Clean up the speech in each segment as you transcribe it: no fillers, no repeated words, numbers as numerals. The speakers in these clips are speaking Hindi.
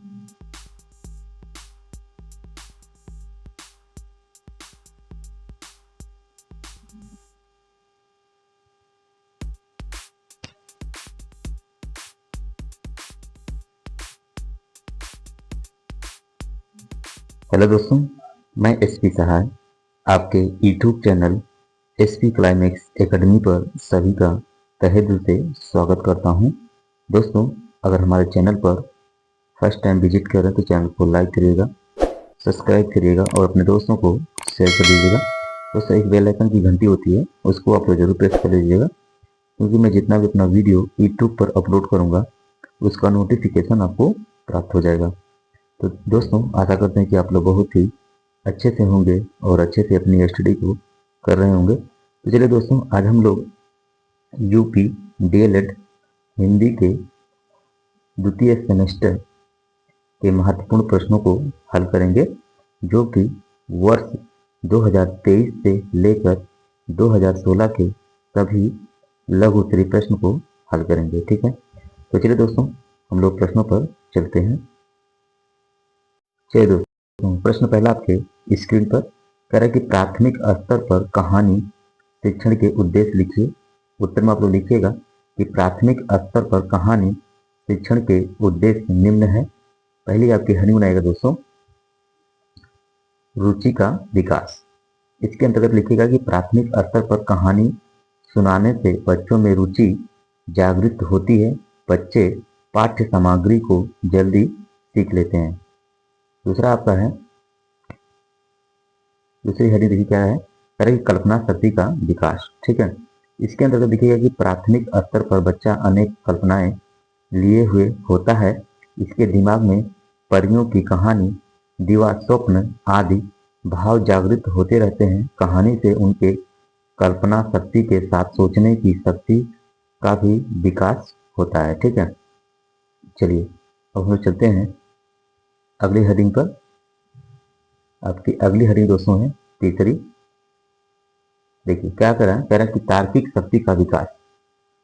हेलो दोस्तों, मैं एसपी सहाय आपके YouTube channel SP climax academy पर सभी का तहे दिल से स्वागत करता हूं। दोस्तों, अगर हमारे चैनल पर फर्स्ट टाइम विजिट कर रहे हैं तो चैनल को लाइक करिएगा, सब्सक्राइब करिएगा और अपने दोस्तों को शेयर कर दीजिएगा। दोस्तों, एक बेल आइकन की घंटी होती है, उसको आप लोग जरूर प्रेस कर लीजिएगा, क्योंकि मैं जितना भी अपना वीडियो यूट्यूब पर अपलोड करूँगा उसका नोटिफिकेशन आपको प्राप्त हो जाएगा। तो दोस्तों, आशा करते हैं कि आप लोग बहुत ही अच्छे से होंगे और अच्छे से अपनी स्टडी को कर रहे होंगे। तो चलिए दोस्तों, आज हम लोग यूपी डीएलएड हिंदी के द्वितीय सेमेस्टर के महत्वपूर्ण प्रश्नों को हल करेंगे, जो कि वर्ष 2023 से लेकर 2016 के सभी लघु उत्तरीय प्रश्न को हल करेंगे। ठीक है, तो चलिए दोस्तों, हम लोग प्रश्नों पर चलते हैं। चलिए दोस्तों, प्रश्न पहला आपके स्क्रीन पर कह रहा है कि प्राथमिक स्तर पर कहानी शिक्षण के उद्देश्य लिखिए। उत्तर में आप लोग लिखिएगा कि प्राथमिक स्तर पर कहानी शिक्षण के उद्देश्य निम्न है। पहली आपकी हेडिंग बनाएगा दोस्तों, रुचि का विकास। इसके अंतर्गत लिखिएगा कि प्राथमिक स्तर पर कहानी सुनाने से बच्चों में रुचि जागृत होती है, बच्चे पाठ्य सामग्री को जल्दी सीख लेते हैं। दूसरा आपका है, दूसरी हेडिंग देखिए क्या है, करें कल्पना शक्ति का विकास। ठीक है, इसके अंतर्गत दिखेगा कि प्राथमिक स्तर पर बच्चा अनेक कल्पनाएं लिए हुए होता है, इसके दिमाग में परियों की कहानी, दीवा स्वप्न आदि भाव जागृत होते रहते हैं। कहानी से उनके कल्पना शक्ति के साथ सोचने की शक्ति का भी विकास होता है। ठीक है, चलिए अब हम लोग चलते हैं अगली हेडिंग पर। आपकी अगली हेडिंग दोस्तों है तीसरी। देखिए क्या कह रहा है, कह रहा है कि तार्किक शक्ति का विकास।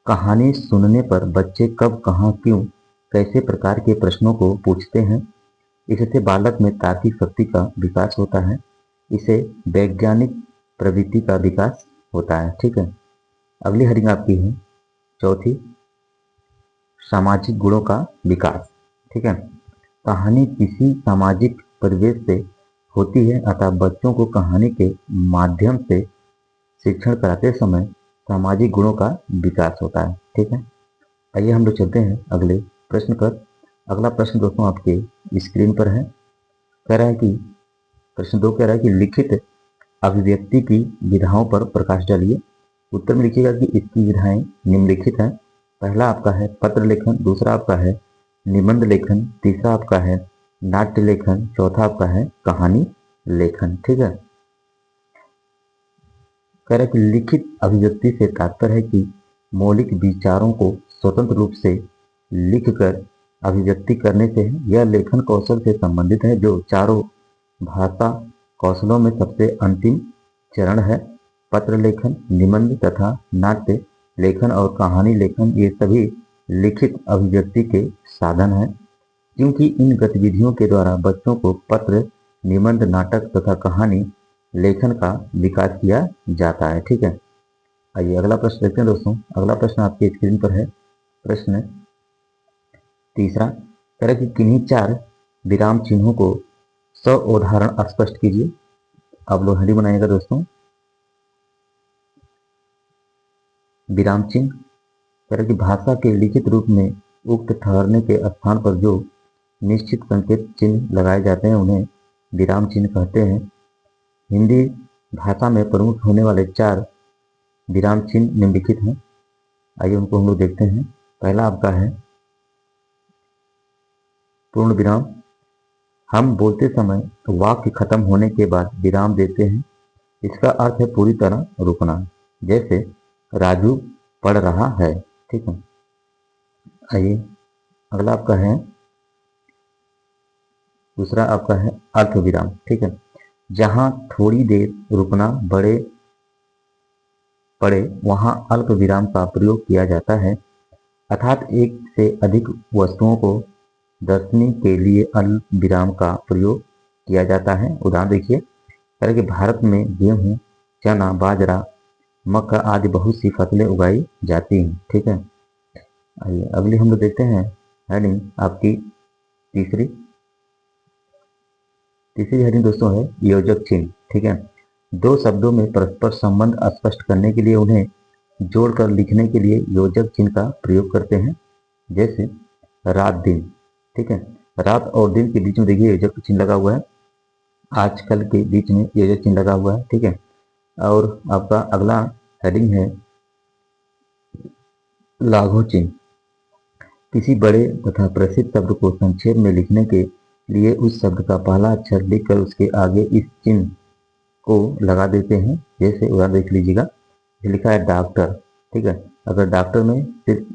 कहानी सुनने पर बच्चे कब, कहाँ, क्यों, कैसे प्रकार के प्रश्नों को पूछते हैं। इससे बालक में तार्किक शक्ति का विकास होता है, इसे वैज्ञानिक प्रवृत्ति का विकास होता है। ठीक है, अगली हेडिंग आपकी है चौथी, सामाजिक गुणों का विकास। ठीक है, कहानी किसी सामाजिक परिवेश से होती है, अतः बच्चों को कहानी के माध्यम से शिक्षण कराते समय सामाजिक गुणों का विकास होता है। ठीक है, आइए हम लोग चलते हैं अगले प्रश्न पर। अगला प्रश्न दोस्तों आपके स्क्रीन पर है। कह रहा है कि प्रश्न 2 कह रहा है कि लिखित अभिव्यक्ति की विधाओं पर प्रकाश डालिए। उत्तर में लिखिएगा कि इसकी विधाएं निम्नलिखित हैं। पहला आपका है पत्र लेखन, दूसरा आपका है निबंध लेखन, तीसरा आपका है नाट्य लेखन, चौथा आपका है कहानी लेखन। ठीक है, कह रहा है कि लिखित अभिव्यक्ति से तात्पर्य है कि मौलिक विचारों को स्वतंत्र रूप से लिखकर अभिव्यक्ति करने से है। यह लेखन कौशल से संबंधित है, जो चारों भाषा कौशलों में सबसे अंतिम चरण है। पत्र लेखन, निबंध तथा नाट्य लेखन और कहानी लेखन ये सभी लिखित अभिव्यक्ति के साधन हैं, क्योंकि इन गतिविधियों के द्वारा बच्चों को पत्र, निबंध, नाटक तथा कहानी लेखन का विकास किया जाता है। ठीक है, आइए अगला प्रश्न देखते हैं दोस्तों। अगला प्रश्न आपके स्क्रीन पर है। प्रश्न तीसरा, तरह की किन्हीं 4 विराम चिन्हों को उदाहरण स्पष्ट कीजिए। आप लोग हेडिंग बनाइएगा दोस्तों, विराम चिन्ह। तरह की भाषा के लिखित रूप में उक्त ठहरने के स्थान पर जो निश्चित संकेत चिन्ह लगाए जाते हैं उन्हें विराम चिन्ह कहते हैं। हिंदी भाषा में प्रमुख होने वाले 4 विराम चिन्ह निम्नलिखित हैं। आइए उनको हम लोग देखते हैं। पहला आपका है पूर्ण विराम। हम बोलते समय वाक्य खत्म होने के बाद विराम देते हैं, इसका अर्थ है पूरी तरह रुकना, जैसे राजू पढ़ रहा है। ठीक है, आइए अगला आपका है, दूसरा आपका है अर्थ विराम। ठीक है, जहां थोड़ी देर रुकना पड़े वहां अल्प विराम का प्रयोग किया जाता है, अर्थात एक से अधिक वस्तुओं को दसवीं के लिए अल विराम का प्रयोग किया जाता है। उदाहरण देखिए, कह रहे कि भारत में गेहूं, चना, बाजरा, मक्का आदि बहुत सी फसलें उगाई जाती हैं। ठीक है, आइए अगली हम लोग देखते हैं हेडिंग आपकी तीसरी हेडिंग दोस्तों है योजक चिन्ह। ठीक है, दो शब्दों में परस्पर संबंध स्पष्ट करने के लिए उन्हें जोड़कर लिखने के लिए योजक चिन्ह का प्रयोग करते हैं। जैसे रात दिन। ठीक है, रात और दिन के बीच में देखिए योजक चिन्ह लगा हुआ है, आजकल के बीच में योजक चिन्ह लगा हुआ है। ठीक है, और आपका अगला हेडिंग है लाघव चिन्ह। किसी बड़े तथा प्रसिद्ध शब्द को संक्षेप में लिखने के लिए उस शब्द का पहला अक्षर लिखकर उसके आगे इस चिन्ह को लगा देते हैं। जैसे उदाहरण देख लीजिएगा, लिखा है डॉक्टर। ठीक है, अगर डॉक्टर में सिर्फ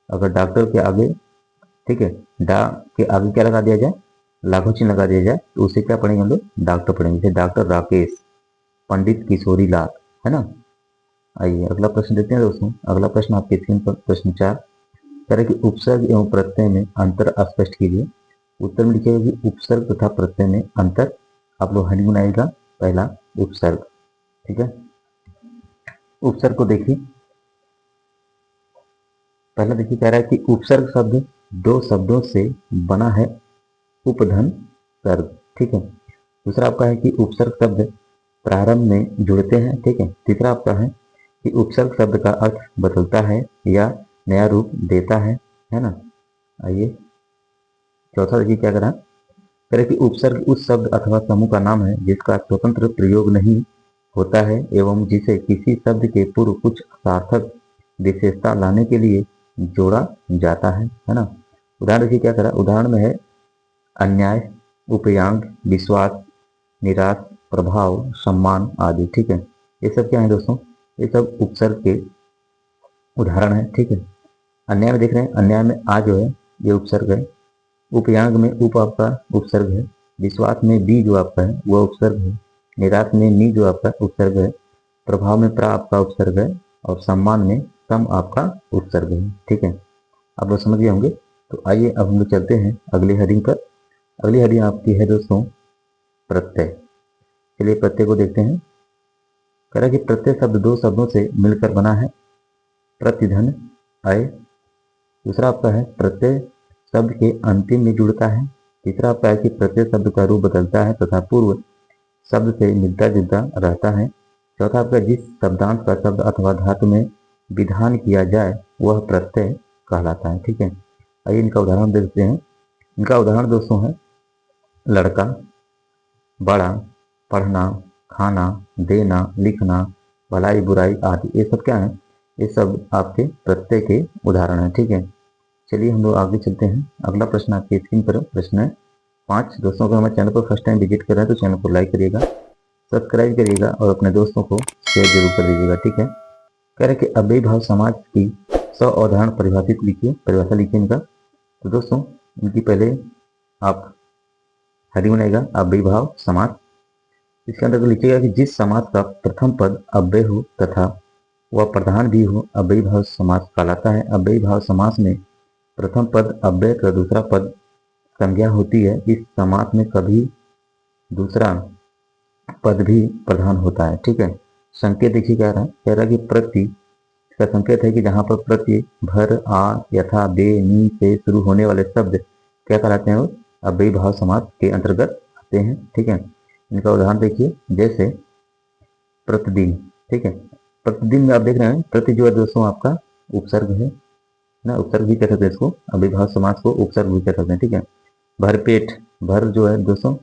अगर डॉक्टर के आगे, ठीक है, डा के आगे क्या लगा दिया जाए, लाघव चिन्ह लगा दिया जाए, तो उसे क्या पढ़ेंगे हम लोग, डॉक्टर पढ़ेंगे। जैसे डॉक्टर राकेश, पंडित किशोरी लाल, है ना। आइए अगला प्रश्न देखते हैं दोस्तों। अगला प्रश्न आपके स्क्रीन पर प्रश्न 4, तरह की उपसर्ग एवं प्रत्यय में अंतर स्पष्ट कीजिए। उत्तर में लिखिएगा कि उपसर्ग तथा प्रत्यय में अंतर। आप लोग हेडिंग बनाइएगा पहला उपसर्ग। ठीक है, उपसर्ग को देखिए, पहला देखिए कह रहा है कि उपसर्ग शब्द दो शब्दों से बना है, उपधन सर्ग। ठीक है, दूसरा आपका है कि उपसर्ग शब्द प्रारंभ में जुड़ते हैं। ठीक है, तीसरा आपका है कि उपसर्ग शब्द का अर्थ बदलता है या नया रूप देता है ना। आइए चौथा देखिए क्या करा, करें कि उपसर्ग उस शब्द अथवा समूह का नाम है जिसका स्वतंत्र प्रयोग नहीं होता है एवं जिसे किसी शब्द के पूर्व कुछ सार्थक विशेषता लाने के लिए जोड़ा जाता है ना। उदाहरण देखिए क्या करा, उदाहरण में है अन्याय, उपयांग, विश्वास, निराश, प्रभाव, सम्मान आदि। ठीक है, ये सब क्या है दोस्तों, ये सब उपसर्ग के उदाहरण है। ठीक है, अन्याय में देख रहे हैं, अन्याय में आ जो है ये उपसर्ग है, उपयांग में उप आपका उपसर्ग है, विश्वास में बी जो आपका है वह उपसर्ग है, निराश में नी जो आपका उपसर्ग है, प्रभाव में प्रा आपका उपसर्ग है, और सम्मान में सम आपका उपसर्ग है। ठीक है, आप लोग समझ गए होंगे। तो आइए अब हम लोग चलते हैं अगली हेडिंग पर। अगली हेडिंग आपकी है दोस्तों प्रत्यय। चलिए प्रत्यय को देखते हैं। कह रहा है कि प्रत्यय शब्द दो शब्दों से मिलकर बना है, प्रतिधन अय। दूसरा आपका है प्रत्यय शब्द के अंतिम में जुड़ता है। तीसरा आपका है कि प्रत्यय शब्द का रूप बदलता है तथा पूर्व शब्द से मिलता जुलता रहता है। चौथा आपका जिस शब्दांश का शब्द अथवा धातु में विधान किया जाए वह प्रत्यय कहलाता है। ठीक है, आइए इनका उदाहरण देखते हैं। इनका उदाहरण दोस्तों है लड़का, बड़ा, पढ़ना, खाना, देना, लिखना, भलाई बुराई आदि। ये सब क्या है, ये सब आपके प्रत्यय के उदाहरण हैं। ठीक है, चलिए हम लोग आगे चलते हैं। अगला प्रश्न आपकी स्क्रीन पर प्रश्न है 5। दोस्तों अगर हमारे चैनल पर फर्स्ट टाइम विजिट कर रहे हैं तो चैनल को लाइक करिएगा, सब्सक्राइब करिएगा और अपने दोस्तों को शेयर जरूर कर दीजिएगा। ठीक है, कह रहे कि अव्ययी भाव समाज की अवधारण परिभाषित लिखिए, परिभाषा लिखिए इनका। तो दोस्तों इनकी पहले आप हेडिंग बनाएगा अव्ययी भाव समाज। इसके अंदर लिखिएगा कि जिस समाज का प्रथम पद अव्यय हो तथा वह प्रधान भी हो अव्ययी भाव समास कहलाता है। अव्ययी भाव समास में प्रथम पद अव्यय का दूसरा पद संज्ञा होती है। इस समास में कभी दूसरा पद भी प्रधान होता है। ठीक है, संकेत देखिए क्या रहा है, कह रहा है कि प्रति का संकेत है कि जहां पर प्रति भर, आ, यथा, बे, नी से शुरू होने वाले शब्द क्या कहलाते हैं, अव्ययी भाव समास के अंतर्गत आते हैं। ठीक है, इनका उदाहरण देखिए, जैसे प्रतिदिन। ठीक है, प्रतिदिन में आप देख रहे हैं प्रति जो है दोस्तों आपका उपसर्ग है ना, उपसर्ग भी कह सकते हैं इसको, अव्ययी भाव समास को उपसर्ग भी कह सकते हैं। ठीक है, भरपेट, भर जो है दोस्तों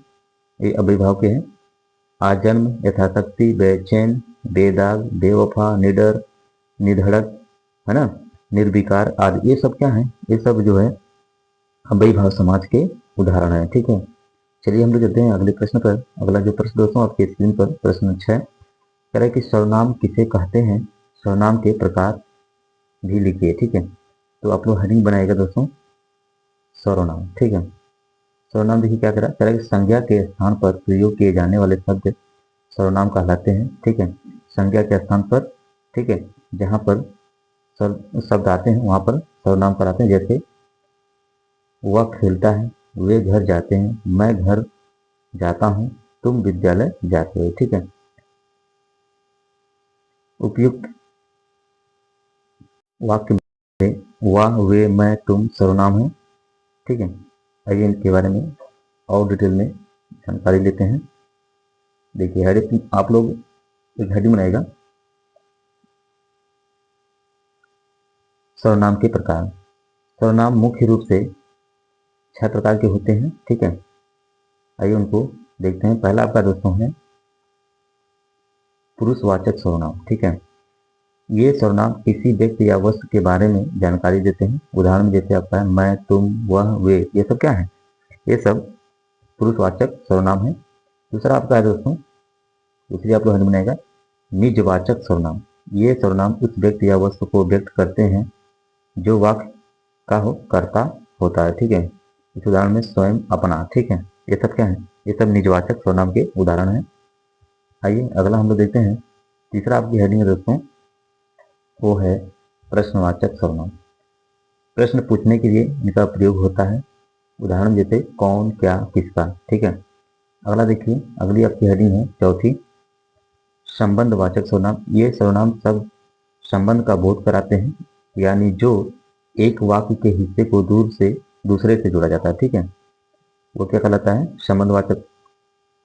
ये अव्ययी भाव के हैं। आजन्म, यथाशक्ति, बेचैन, बेदाग, बेवफा, निडर, निधड़क, है ना, निर्विकार आदि। ये सब क्या है, ये सब जो है अव्ययी भाव समास के उदाहरण है। ठीक है, चलिए हम लोग चलते हैं अगले प्रश्न पर। अगला जो प्रश्न दोस्तों आपके स्क्रीन पर प्रश्न 6 कह रहा है कि सर्वनाम किसे कहते हैं, सर्वनाम के प्रकार भी लिखिए। ठीक है, तो आप लोग हेडिंग बनाएगा दोस्तों सर्वनाम। ठीक है, सर्वनाम देखिए क्या कह रहा है कि संज्ञा के स्थान पर प्रयोग किए जाने वाले शब्द सर्वनाम कहलाते हैं। ठीक है, संज्ञा के स्थान पर, ठीक है, जहां पर शब्द आते हैं वहां पर सर्वनाम कहलाते हैं। जैसे वह खेलता है, वे घर जाते हैं, मैं घर जाता हूँ, तुम विद्यालय जाते हो। ठीक है, उपयुक्त वाक्य में वह, वे, मैं, तुम सर्वनाम है। ठीक है, आइए इनके बारे में और डिटेल में जानकारी लेते हैं। देखिए हेडिंग, आप लोग एक हेडिंग बनाएगा, सर्वनाम के प्रकार। सर्वनाम मुख्य रूप से 6 प्रकार के होते हैं। ठीक है, आइए उनको देखते हैं। पहला आपका दोस्तों है पुरुषवाचक सर्वनाम। ठीक है, ये सर्वनाम किसी व्यक्ति या वस्तु के बारे में जानकारी देते हैं। उदाहरण में जैसे आपका है मैं, तुम, वह, वे, ये सब क्या है? ये सब पुरुषवाचक सर्वनाम है। दूसरा आपका है दोस्तों, दूसरी आप लोग हेडिंग बनाएगा निजवाचक सर्वनाम। ये सर्वनाम उस व्यक्ति या वस्तु को व्यक्त करते हैं जो वाक्य का हो कर्ता होता है। ठीक है, इस उदाहरण में स्वयं, अपना। ठीक है, ये सब क्या है? ये सब निजवाचक सर्वनाम के उदाहरण है। आइए अगला हम लोग देखते हैं। तीसरा आपकी हेडिंग है दोस्तों, वो है प्रश्नवाचक सर्वनाम। प्रश्न पूछने के लिए इनका प्रयोग होता है। उदाहरण जैसे कौन, क्या, किसका। ठीक है, अगला देखिए, अगली आपकी हेडिंग है चौथी, संबंधवाचक सर्वनाम। ये सर्वनाम सब संबंध का बोध कराते हैं, यानी जो एक वाक्य के हिस्से को दूसरे से जोड़ा जाता है। ठीक है, वो क्या कहलाता है? संबंधवाचक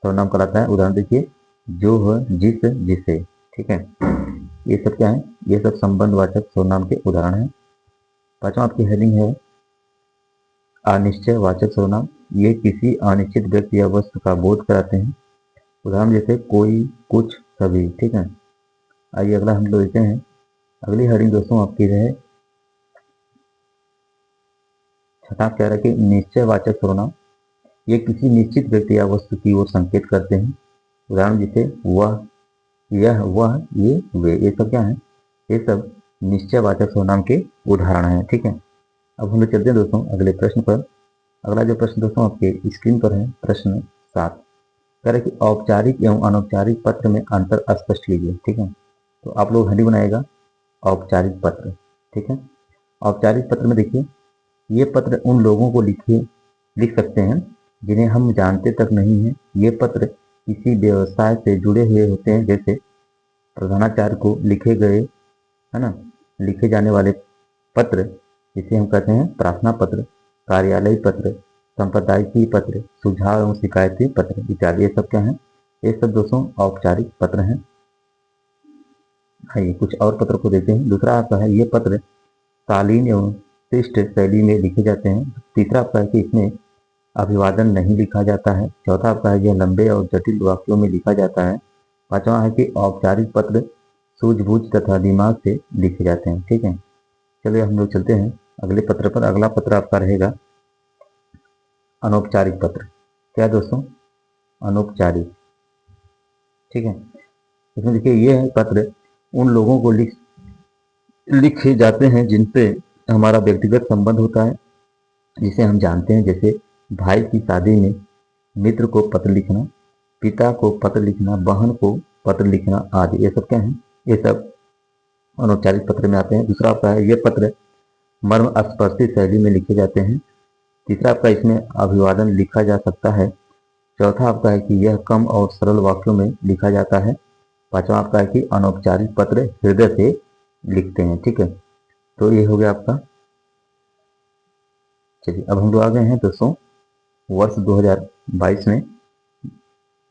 सर्वनाम कहलाता है। उदाहरण देखिए जो है, जिस, जिसे। ठीक है, ये सब क्या है? ये सब संबंधवाचक सर्वनाम के उदाहरण है। पांचवा आपकी हेडिंग है अनिश्चयवाचक सर्वनाम। ये किसी अनिश्चित व्यक्ति या वस्तु का बोध कराते हैं। उदाहरण जैसे कोई, कुछ, सभी। ठीक है, आइए अगला हम लोग देखते हैं। अगली हेडिंग दोस्तों आपकी है छठा कह रहा है कि निश्चयवाचक सर्वनाम। ये किसी निश्चित व्यक्ति या वस्तु की ओर संकेत करते हैं। उदाहरण जैसे वह, यह, वह, ये, वे। ये सब क्या है? ये सब निश्चयवाचक सर्वनाम के उदाहरण हैं। ठीक है, अब हम लोग चलते हैं दोस्तों अगले प्रश्न पर। अगला जो प्रश्न दोस्तों आपके स्क्रीन पर है, प्रश्न 7, कह रहे कि औपचारिक एवं अनौपचारिक पत्र में अंतर स्पष्ट कीजिए। ठीक है, तो आप लोग हेडिंग बनाएगा औपचारिक पत्र। ठीक है, औपचारिक पत्र में देखिए, ये पत्र उन लोगों को लिख सकते हैं जिन्हें हम जानते तक नहीं हैं। ये पत्र किसी व्यवसाय से जुड़े हुए होते हैं, जैसे प्रधानाचार्य को लिखे गए, है ना, लिखे जाने वाले पत्र जिसे हम कहते हैं प्रार्थना पत्र, कार्यालय पत्र, संपादकीय पत्र, सुझाव एवं शिकायती पत्र इत्यादि। ये सब क्या है? ये सब दोस्तों औपचारिक पत्र हैं। आइए कुछ और पत्र को देखते हैं। दूसरा आपका है ये पत्र शालीन एवं शिष्ट शैली में लिखे जाते हैं। तीसरा आपका है कि इसमें अभिवादन नहीं लिखा जाता है। चौथा आपका है यह लंबे और जटिल वाक्यों में लिखा जाता है। पांचवा है कि औपचारिक पत्र सूझबूझ तथा दिमाग से लिखे जाते हैं। ठीक है, चलिए हम लोग चलते हैं अगले पत्र पर। अगला पत्र आपका रहेगा अनौपचारिक पत्र। क्या दोस्तों? अनौपचारिक। ठीक है, इसमें देखिए ये है पत्र उन लोगों को लिखे जाते हैं जिनसे हमारा व्यक्तिगत संबंध होता है, जिसे हम जानते हैं, जैसे भाई की शादी में मित्र को पत्र लिखना, पिता को पत्र लिखना, बहन को पत्र लिखना आदि। ये सब क्या है? ये सब अनौपचारिक पत्र में आते हैं। दूसरा आपका है ये पत्र मर्मस्पर्शी शैली में लिखे जाते हैं। तीसरा आपका इसमें अभिवादन लिखा जा सकता है। चौथा आपका है कि यह कम और सरल वाक्यों में लिखा जाता है। पांचवा आपका है कि अनौपचारिक पत्र हृदय से लिखते हैं। ठीक है, तो ये हो गया आपका। चलिए अब हम लोग आ गए हैं दोस्तों वर्ष 2022 में।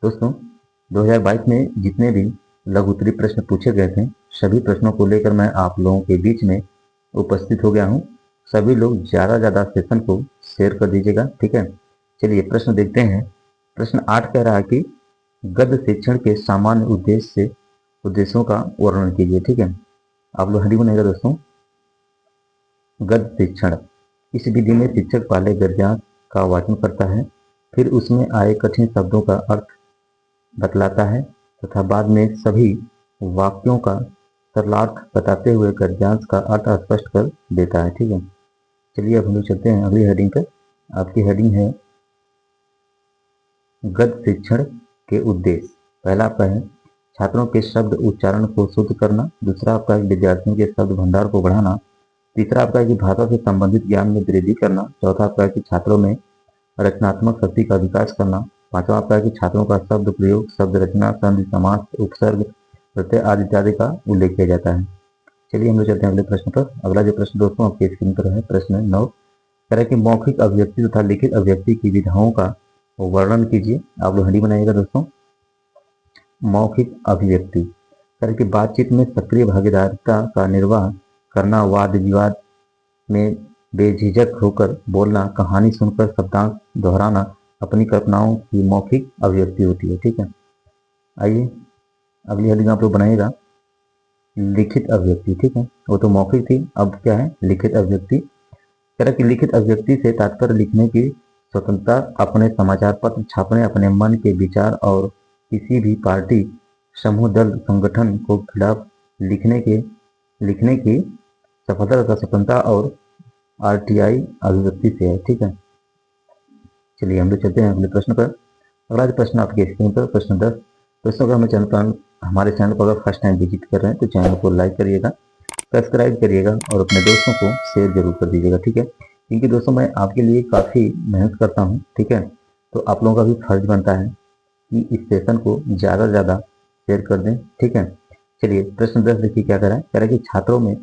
दोस्तों 2022 में जितने भी लघु उत्तरीय प्रश्न पूछे गए थे, सभी प्रश्नों को लेकर मैं आप लोगों के बीच में उपस्थित हो गया हूं। सभी लोग ज़्यादा सेशन को शेयर कर दीजिएगा। ठीक है, चलिए प्रश्न देखते हैं। प्रश्न 8 कह रहा है कि गद्य शिक्षण के सामान्य उद्देश्यों का वर्णन कीजिए। ठीक है, आप लोग हेडिंग बनेगा दोस्तों गद्य शिक्षण। इस विधि में शिक्षक पहले गद्यांश का वाचन करता है, फिर उसमें आए कठिन शब्दों का अर्थ बतलाता है तथा बाद में सभी वाक्यों का सरलार्थ बताते हुए गद्यांश का अर्थ स्पष्ट कर देता है। ठीक है, चलिए अब हम लोग चलते हैं अगली हेडिंग पर। आपकी हेडिंग है गद्य शिक्षण के उद्देश्य। पहला आपका है छात्रों के शब्द उच्चारण को शुद्ध करना। दूसरा आपका है विद्यार्थियों के शब्द भंडार को बढ़ाना। तीसरा आपका है कि भाषा से संबंधित ज्ञान में वृद्धि करना। चौथा आपका है कि छात्रों में रचनात्मक शक्ति का विकास करना। पांचवा आपका है कि छात्रों का शब्द प्रयोग, शब्द रचना, संधि, समास, उपसर्ग, प्रत्यय आदि इत्यादि का उल्लेख किया जाता है। चलिए हम लोग चलते हैं अगले प्रश्न पर। अगला जो प्रश्न दोस्तों आपके स्क्रीन पर है, प्रश्न 9, कह रहा है कि मौखिक अभिव्यक्ति तथा लिखित अभिव्यक्ति की विधाओं का वर्णन कीजिए। आप लोग हिंदी बनाइएगा दोस्तों। मौखिक अभिव्यक्ति कह रहा है कि बातचीत में सक्रिय भागीदारिता का निर्वाह करना, वाद विवाद में बेझिझक होकर बोलना, कहानी सुनकर शब्दांश दोहराना अपनी कल्पनाओं की मौखिक अभिव्यक्ति होती है। ठीक है, आइए अगली हेडिंग आप लोग बनाइएगा लिखित अभिव्यक्ति। ठीक है, वो तो मौखिक थी, अब क्या है लिखित अभिव्यक्ति। कह रहा कि लिखित अभिव्यक्ति से तात्पर्य लिखने की स्वतंत्रता, अपने समाचार पत्र छापने, अपने मन के विचार और किसी भी पार्टी, समूह, दल, संगठन को खिलाफ लिखने की सफलता तथा स्वतंत्रता और आरटीआई अभिव्यक्ति से है। ठीक है, चलिए हम लोग चलते हैं अगले प्रश्न पर। अगला प्रश्न आपके स्क्रीन पर, प्रश्न 10। दोस्तों अगर हमारे चैनल पर अगर फर्स्ट टाइम विजिट कर रहे हैं तो चैनल को लाइक करिएगा, सब्सक्राइब करिएगा और अपने दोस्तों को शेयर जरूर कर दीजिएगा। ठीक है, क्योंकि दोस्तों मैं आपके लिए काफ़ी मेहनत करता हूँ। ठीक है, तो आप लोगों का भी फर्ज बनता है कि इस सेशन को ज़्यादा से ज़्यादा शेयर कर दें। ठीक है, चलिए प्रश्न 10 देखिए क्या कह रहा है कि छात्रों में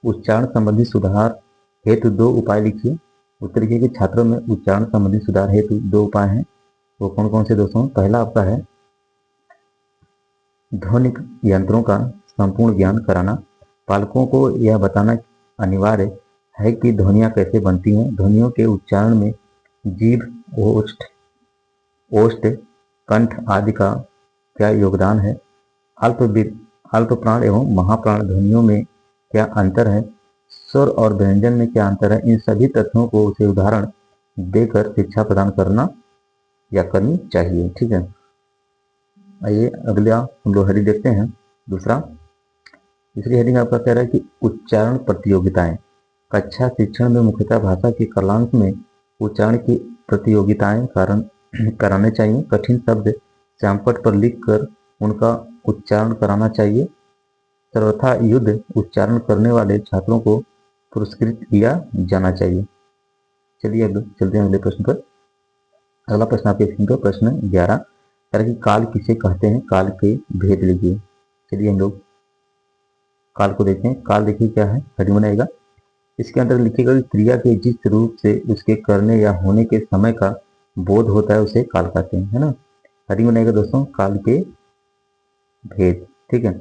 उच्चारण संबंधी सुधार हेतु 2 उपाय लिखिए। उत्तर लिखिए कि छात्रों में उच्चारण संबंधी सुधार हेतु 2 उपाय हैं। वो कौन कौन से दोस्तों? पहला आपका है ध्वनिक यंत्रों का संपूर्ण ज्ञान कराना। पालकों को यह बताना अनिवार्य है कि ध्वनियाँ कैसे बनती हैं, ध्वनियों के उच्चारण में जीभ, ओष्ठ, कंठ आदि का क्या योगदान है, अल्प प्राण एवं महाप्राण ध्वनियों में क्या अंतर है, स्वर और व्यंजन में क्या अंतर है। इन सभी तथ्यों को उसे उदाहरण देकर शिक्षा प्रदान करना या करनी चाहिए। ठीक है, आइए अगला हम लोग हेडिंग देखते हैं। दूसरी हेडिंग आपका कह रहा है कि उच्चारण प्रतियोगिताएं। कक्षा शिक्षण में मुख्यतः भाषा के कालांश में उच्चारण की प्रतियोगिताएं कराने चाहिए। कठिन शब्द श्यामपट्ट पर लिखकर उनका उच्चारण कराना चाहिए। सर्वथा युद्ध उच्चारण करने वाले छात्रों को पुरस्कृत किया जाना चाहिए। चलिए अब चलते हैं अगले प्रश्न पर। अगला प्रश्न आपके स्क्रीन पर, प्रश्न 11, कि काल किसे कहते हैं, काल के भेद लिखिए। चलिए हम लोग काल को देखते हैं। काल देखिए क्या है, हेडिंग बनाएगा। इसके अंदर लिखिएगा कि क्रिया के जिस रूप से उसके करने या होने के समय का बोध होता है उसे काल कहते हैं, है ना। हेडिंग बनाएगा दोस्तों काल के भेद। ठीक है,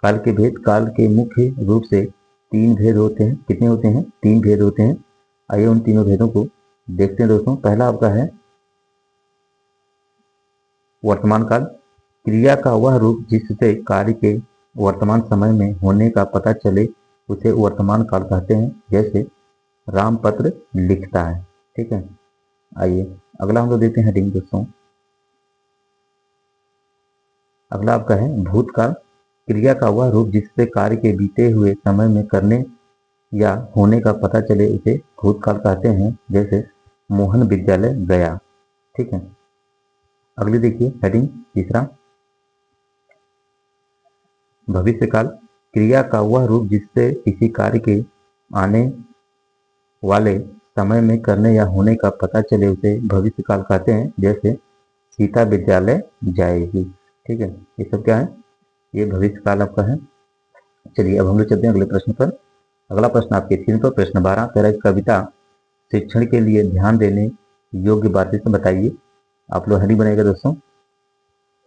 काल के भेद। काल के मुख्य रूप से 3 भेद होते हैं। कितने होते हैं? 3 भेद होते हैं। आइए उन तीनों भेदों को देखते हैं दोस्तों। पहला आपका है वर्तमान काल। क्रिया का वह रूप जिससे कार्य के वर्तमान समय में होने का पता चले उसे वर्तमान काल कहते हैं। जैसे राम पत्र लिखता है। ठीक है, आइए अगला हम लोग देखते हैं हेडिंग दोस्तों। अगला आपका है भूतकाल। क्रिया का वह रूप जिससे कार्य के बीते हुए समय में करने या होने का पता चले उसे भूतकाल कहते हैं। जैसे मोहन विद्यालय गया। ठीक है, अगली देखिए हेडिंग तीसरा भविष्यकाल। क्रिया का वह रूप जिससे किसी कार्य के आने वाले समय में करने या होने का पता चले उसे भविष्यकाल कहते हैं। जैसे सीता विद्यालय जाएगी। ठीक है, ये सब क्या है? ये भविष्यकाल आपका है। चलिए अब हम लोग चलते हैं अगले प्रश्न पर। अगला प्रश्न आपके स्क्रीन पर, प्रश्न 12, कह रहा है कविता शिक्षण के लिए ध्यान देने योग्य बातें से बताइए। आप लोग हेडिंग बनाइएगा दोस्तों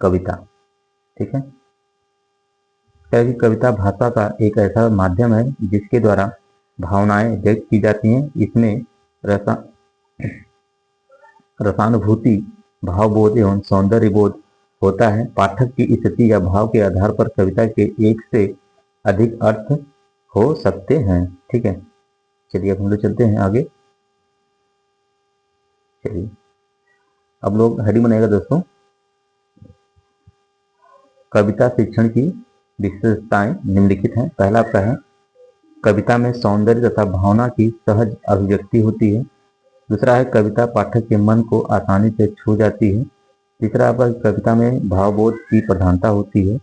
कविता। ठीक है, कि कविता भाषा का एक ऐसा माध्यम है जिसके द्वारा भावनाएं व्यक्त की जाती हैं। इसमें रसानुभूति, भावबोध एवं सौंदर्य बोध होता है। पाठक की स्थिति या भाव के आधार पर कविता के एक से अधिक अर्थ हो सकते हैं। ठीक है, चलिए अब हम लोग चलते हैं आगे। चलिए अब लोग हेडिंग बनाएगा दोस्तों कविता शिक्षण की विशेषताएं निम्नलिखित हैं। पहला आपका है कविता में सौंदर्य तथा भावना की सहज अभिव्यक्ति होती है। दूसरा है कविता पाठक के मन को आसानी से छू जाती है। तीसरा आपका कविता में भावबोध की प्रधानता होती है।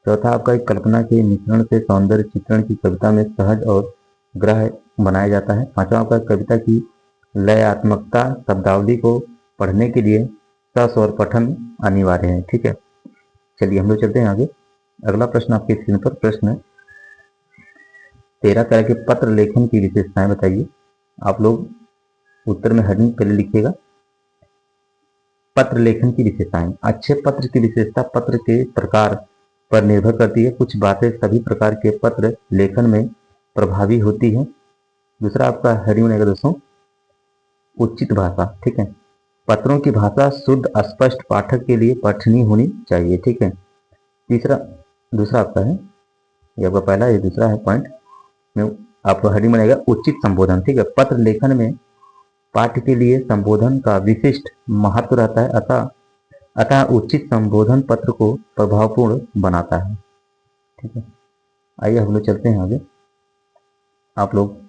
चौथा आपका कल्पना के मिश्रण से सौंदर्य चित्रण की कविता में सहज और ग्रह बनाया जाता है। पांचवा आपका कविता की लयात्मकता शब्दावली को पढ़ने के लिए सस्वर पठन अनिवार्य है। ठीक है, चलिए हम लोग चलते हैं आगे। अगला प्रश्न आपके स्क्रीन पर प्रश्न 13 तरह के पत्र लेखन की विशेषताएं बताइए। आप लोग उत्तर में हेडिंग पहले लिखिएगा, पत्र लेखन की विशेषताएं। अच्छे पत्र की विशेषता पत्र के प्रकार पर निर्भर करती है। कुछ बातें सभी प्रकार के पत्र लेखन में प्रभावी होती है। दूसरा आपका हेडिंग बनेगा दोस्तों उचित भाषा। ठीक है, पत्रों की भाषा शुद्ध स्पष्ट पाठक के लिए पठनीय होनी चाहिए। ठीक है, दूसरा आपका है, ये आपका पहला, ये दूसरा है पॉइंट में आपका हेडिंग बनेगा उचित संबोधन। ठीक है, पत्र लेखन में पाठ के लिए संबोधन का विशिष्ट महत्व रहता है, अतः उचित संबोधन पत्र को प्रभावपूर्ण बनाता है। ठीक है, आइए हम लोग चलते हैं आगे। आप लोग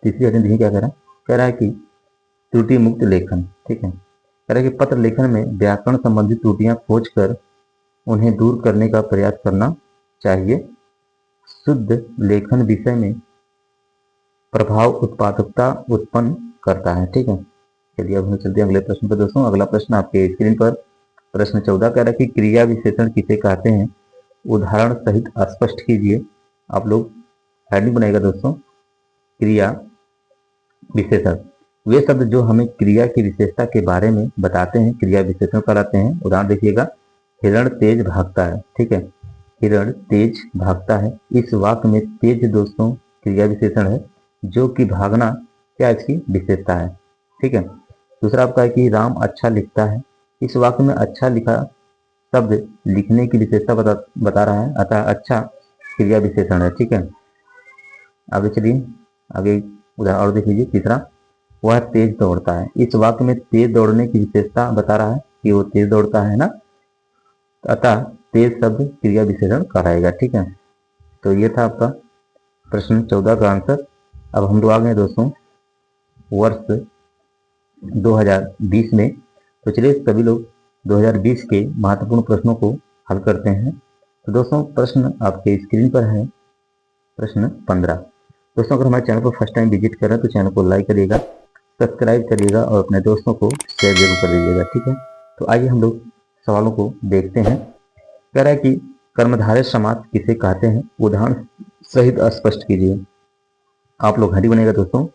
तीसरी हेडिंग देखिए क्या कह रहा है कि त्रुटि मुक्त लेखन। ठीक है, कह रहा है कि पत्र लेखन में व्याकरण संबंधी त्रुटियां खोजकर उन्हें दूर करने का प्रयास करना चाहिए। शुद्ध लेखन विषय में प्रभाव उत्पादकता उत्पन्न करता है। ठीक है, चलिए अब हम चलते हैं अगले प्रश्न पर दोस्तों। अगला प्रश्न आपके स्क्रीन पर प्रश्न 14 कह रहा है कि क्रिया विशेषण किसे कहते हैं, उदाहरण सहित स्पष्ट कीजिए। आप लोग हेडिंग बनाएगा दोस्तों क्रिया विशेषण। वे शब्द जो हमें क्रिया की विशेषता के बारे में बताते हैं क्रिया विशेषण कहलाते हैं। उदाहरण देखिएगा, हिरण तेज भागता है। ठीक है, हिरण तेज भागता है। इस वाक्य में तेज दोस्तों क्रिया विशेषण है, जो कि भागना क्या इसकी विशेषता है। ठीक है, दूसरा आपका है कि राम अच्छा लिखता है। इस वाक्य में अच्छा लिखा शब्द लिखने की विशेषता बता रहा है, अतः अच्छा क्रिया विशेषण है। ठीक है, आगे चलिए, आगे उदाहरण और देख लीजिए। तीसरा, वह तेज दौड़ता है। इस वाक्य में तेज दौड़ने की विशेषता बता रहा है कि वो तेज दौड़ता है ना, अतः तेज शब्द क्रिया विशेषण कहलाएगा। ठीक है, तो ये था आपका प्रश्न 14 का आंसर। अब हम लोग आ गए दोस्तों वर्ष 2020 में। तो चलिए सभी लोग 2020 के महत्वपूर्ण प्रश्नों को हल करते हैं। तो दोस्तों प्रश्न आपके स्क्रीन पर है, प्रश्न 15। दोस्तों अगर हमारे चैनल पर फर्स्ट टाइम विजिट कर रहे हैं तो चैनल को लाइक करिएगा, सब्सक्राइब करिएगा और अपने दोस्तों को शेयर जरूर कर दीजिएगा। ठीक है, तो आइए हम लोग सवालों को देखते हैं। कह रहा है कि कर्मधारय समास किसे कहते हैं, उदाहरण सहित स्पष्ट कीजिए। आप लोग हेडिंग बनेगा दोस्तों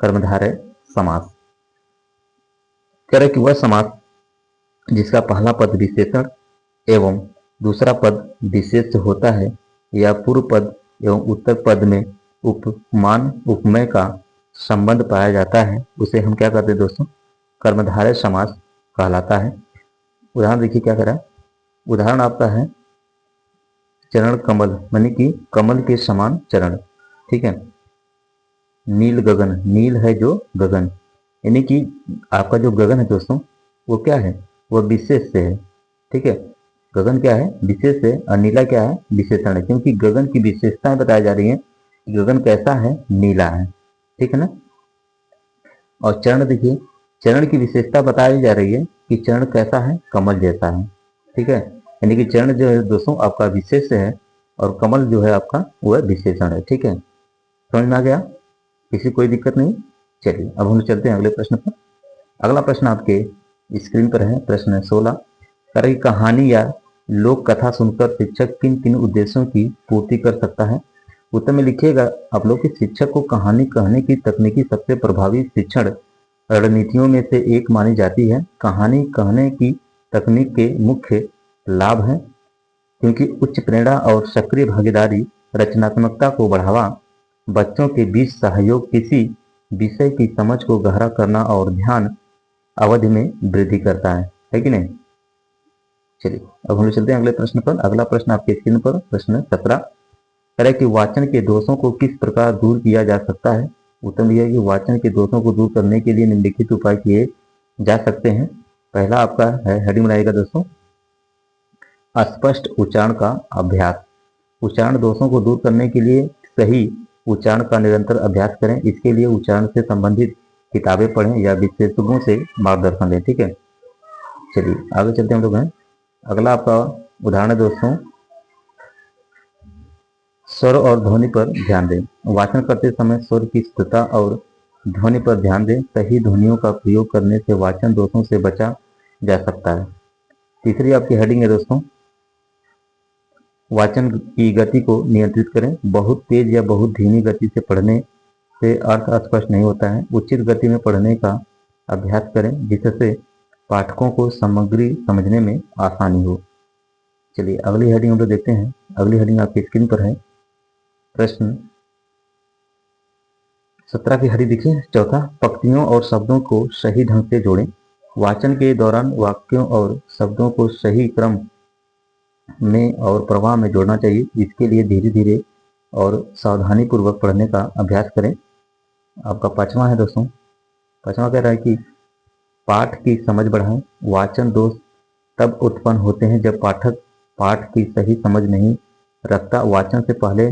कर्मधारय समास। कह रहा है कि वह समास जिसका पहला पद विशेषण एवं दूसरा पद विशेष होता है, या पूर्व पद एवं उत्तर पद में उपमान उपमेय का संबंध पाया जाता है, उसे हम क्या कहते हैं दोस्तों कर्मधारय समास कहलाता है। उदाहरण देखिए क्या कह रहा है, उदाहरण आपका है चरण कमल, मानी कि कमल के समान चरण। ठीक है, नील गगन, नील है जो गगन, यानी कि आपका जो गगन है दोस्तों वो क्या है, वह विशेष से है। ठीक है, गगन क्या है विशेष से, और नीला क्या है विशेषण है, क्योंकि गगन की विशेषताएं बताई जा रही है। गगन कैसा है, नीला है। ठीक है ना, और चरण देखिए, चरण की विशेषता बताई जा रही है कि चरण कैसा है, कमल जैसा है। ठीक है, यानी कि चरण जो है दोस्तों आपका विशेष है और कमल जो है आपका वह विशेषण है। ठीक है, समझ में आ गया, किसी कोई दिक्कत नहीं। चलिए अब हम चलते हैं अगले प्रश्न पर। अगला प्रश्न आपके स्क्रीन पर है, प्रश्न 16। कह कहानी या लोक कथा सुनकर शिक्षक किन किन उद्देश्यों की पूर्ति कर सकता है। उत्तर में लिखिएगा आप लोग कि शिक्षक को कहानी कहने की तकनीकी सबसे प्रभावी शिक्षण रणनीतियों में से एक मानी जाती है। कहानी कहने की तकनीक के मुख्य लाभ हैं, क्योंकि उच्च प्रेरणा और सक्रिय भागीदारी रचनात्मकता को बढ़ावा, बच्चों के बीच सहयोग, किसी विषय की समझ को गहरा करना और ध्यान अवधि में वृद्धि करता है कि नहीं। चलिए अब हम चलते हैं अगले प्रश्न पर। अगला प्रश्न आपके स्क्रीन पर प्रश्न 17 तरह कि वाचन के दोषों को किस प्रकार दूर किया जा सकता है। उत्तर दिया कि वाचन के दोषों को दूर करने के लिए निम्नलिखित उपाय किए जा सकते हैं। पहला आपका है, हेडिंग बनाइएगा दोस्तों अस्पष्ट उच्चारण का अभ्यास। उच्चारण दोषों को दूर करने के लिए सही उच्चारण का निरंतर अभ्यास करें। इसके लिए उच्चारण से संबंधित किताबें पढ़ें या विशेषज्ञों से मार्गदर्शन लें। ठीक है, चलिए आगे चलते हैं हम लोग हैं। अगला आपका उदाहरण है दोस्तों स्वर और ध्वनि पर ध्यान दें। वाचन करते समय स्वर की स्थिरता और ध्वनि पर ध्यान दें, सही ध्वनियों का प्रयोग करने से वाचन दोषों से बचा जा सकता है। तीसरी आपकी हेडिंग है दोस्तों, वाचन की गति को नियंत्रित करें। बहुत तेज या बहुत धीमी गति से पढ़ने से अर्थ अस्पष्ट नहीं होता है। उचित गति में पढ़ने का अभ्यास करें जिससे पाठकों को सामग्री समझने में आसानी हो। चलिए अगली हेडिंग हम लोग देखते हैं। अगली हेडिंग आपकी स्क्रीन पर है। प्रश्न 17 की हेडिंग देखिए। चौथा, पंक्तियों और शब्दों को सही ढंग से जोड़ें। वाचन के दौरान वाक्यों और शब्दों को सही क्रम में और प्रवाह में जोड़ना चाहिए। इसके लिए धीरे धीरे और सावधानी पूर्वक पढ़ने का अभ्यास करें। आपका पांचवा है दोस्तों। पांचवा कह रहा है कि पाठ की समझ बढ़ाएं। वाचन दोष तब उत्पन्न होते हैं जब पाठक पाठ की सही समझ नहीं रखता। वाचन से पहले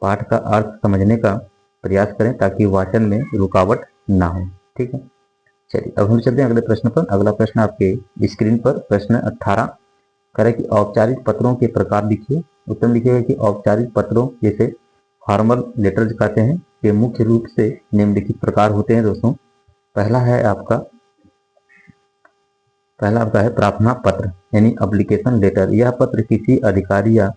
पाठ का अर्थ समझने का प्रयास करें ताकि वाचन में रुकावट ना हो। ठीक है, चलिए अब हम चलते हैं अगले प्रश्न पर। अगला प्रश्न आपके स्क्रीन पर प्रश्न 18 करें कि औपचारिक पत्रों के प्रकार लिखिए। उत्तर लिखिएगा कि औपचारिक पत्रों जैसे फॉर्मल लेटर्स कहते हैं के मुख्य रूप से निम्नलिखित प्रकार होते हैं दोस्तों। पहला आपका है प्रार्थना पत्र यानी एप्लीकेशन लेटर। यह पत्र किसी अधिकारी या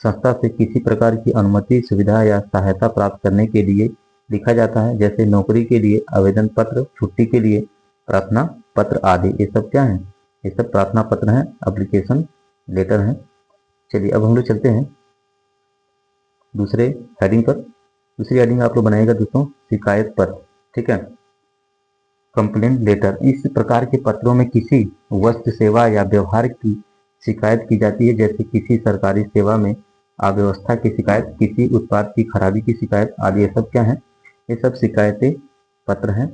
संस्था से किसी प्रकार की अनुमति, सुविधा या सहायता प्राप्त करने के लिए लिखा जाता है, जैसे नौकरी के लिए आवेदन पत्र, छुट्टी के लिए प्रार्थना पत्र आदि। ये सब क्या है? ये सब प्रार्थना पत्र हैं, एप्लीकेशन लेटर हैं। चलिए अब हम लोग चलते हैं दूसरे हेडिंग पर। दूसरी हेडिंग आप लोग बनाएगा दोस्तों शिकायत पत्र। ठीक है, कंप्लेंट लेटर। इस प्रकार के पत्रों में किसी वस्तु, सेवा या व्यवहार की शिकायत की जाती है, जैसे किसी सरकारी सेवा में अव्यवस्था की शिकायत, किसी उत्पाद की खराबी की शिकायत आदि। ये सब क्या है? ये सब शिकायतें पत्र हैं।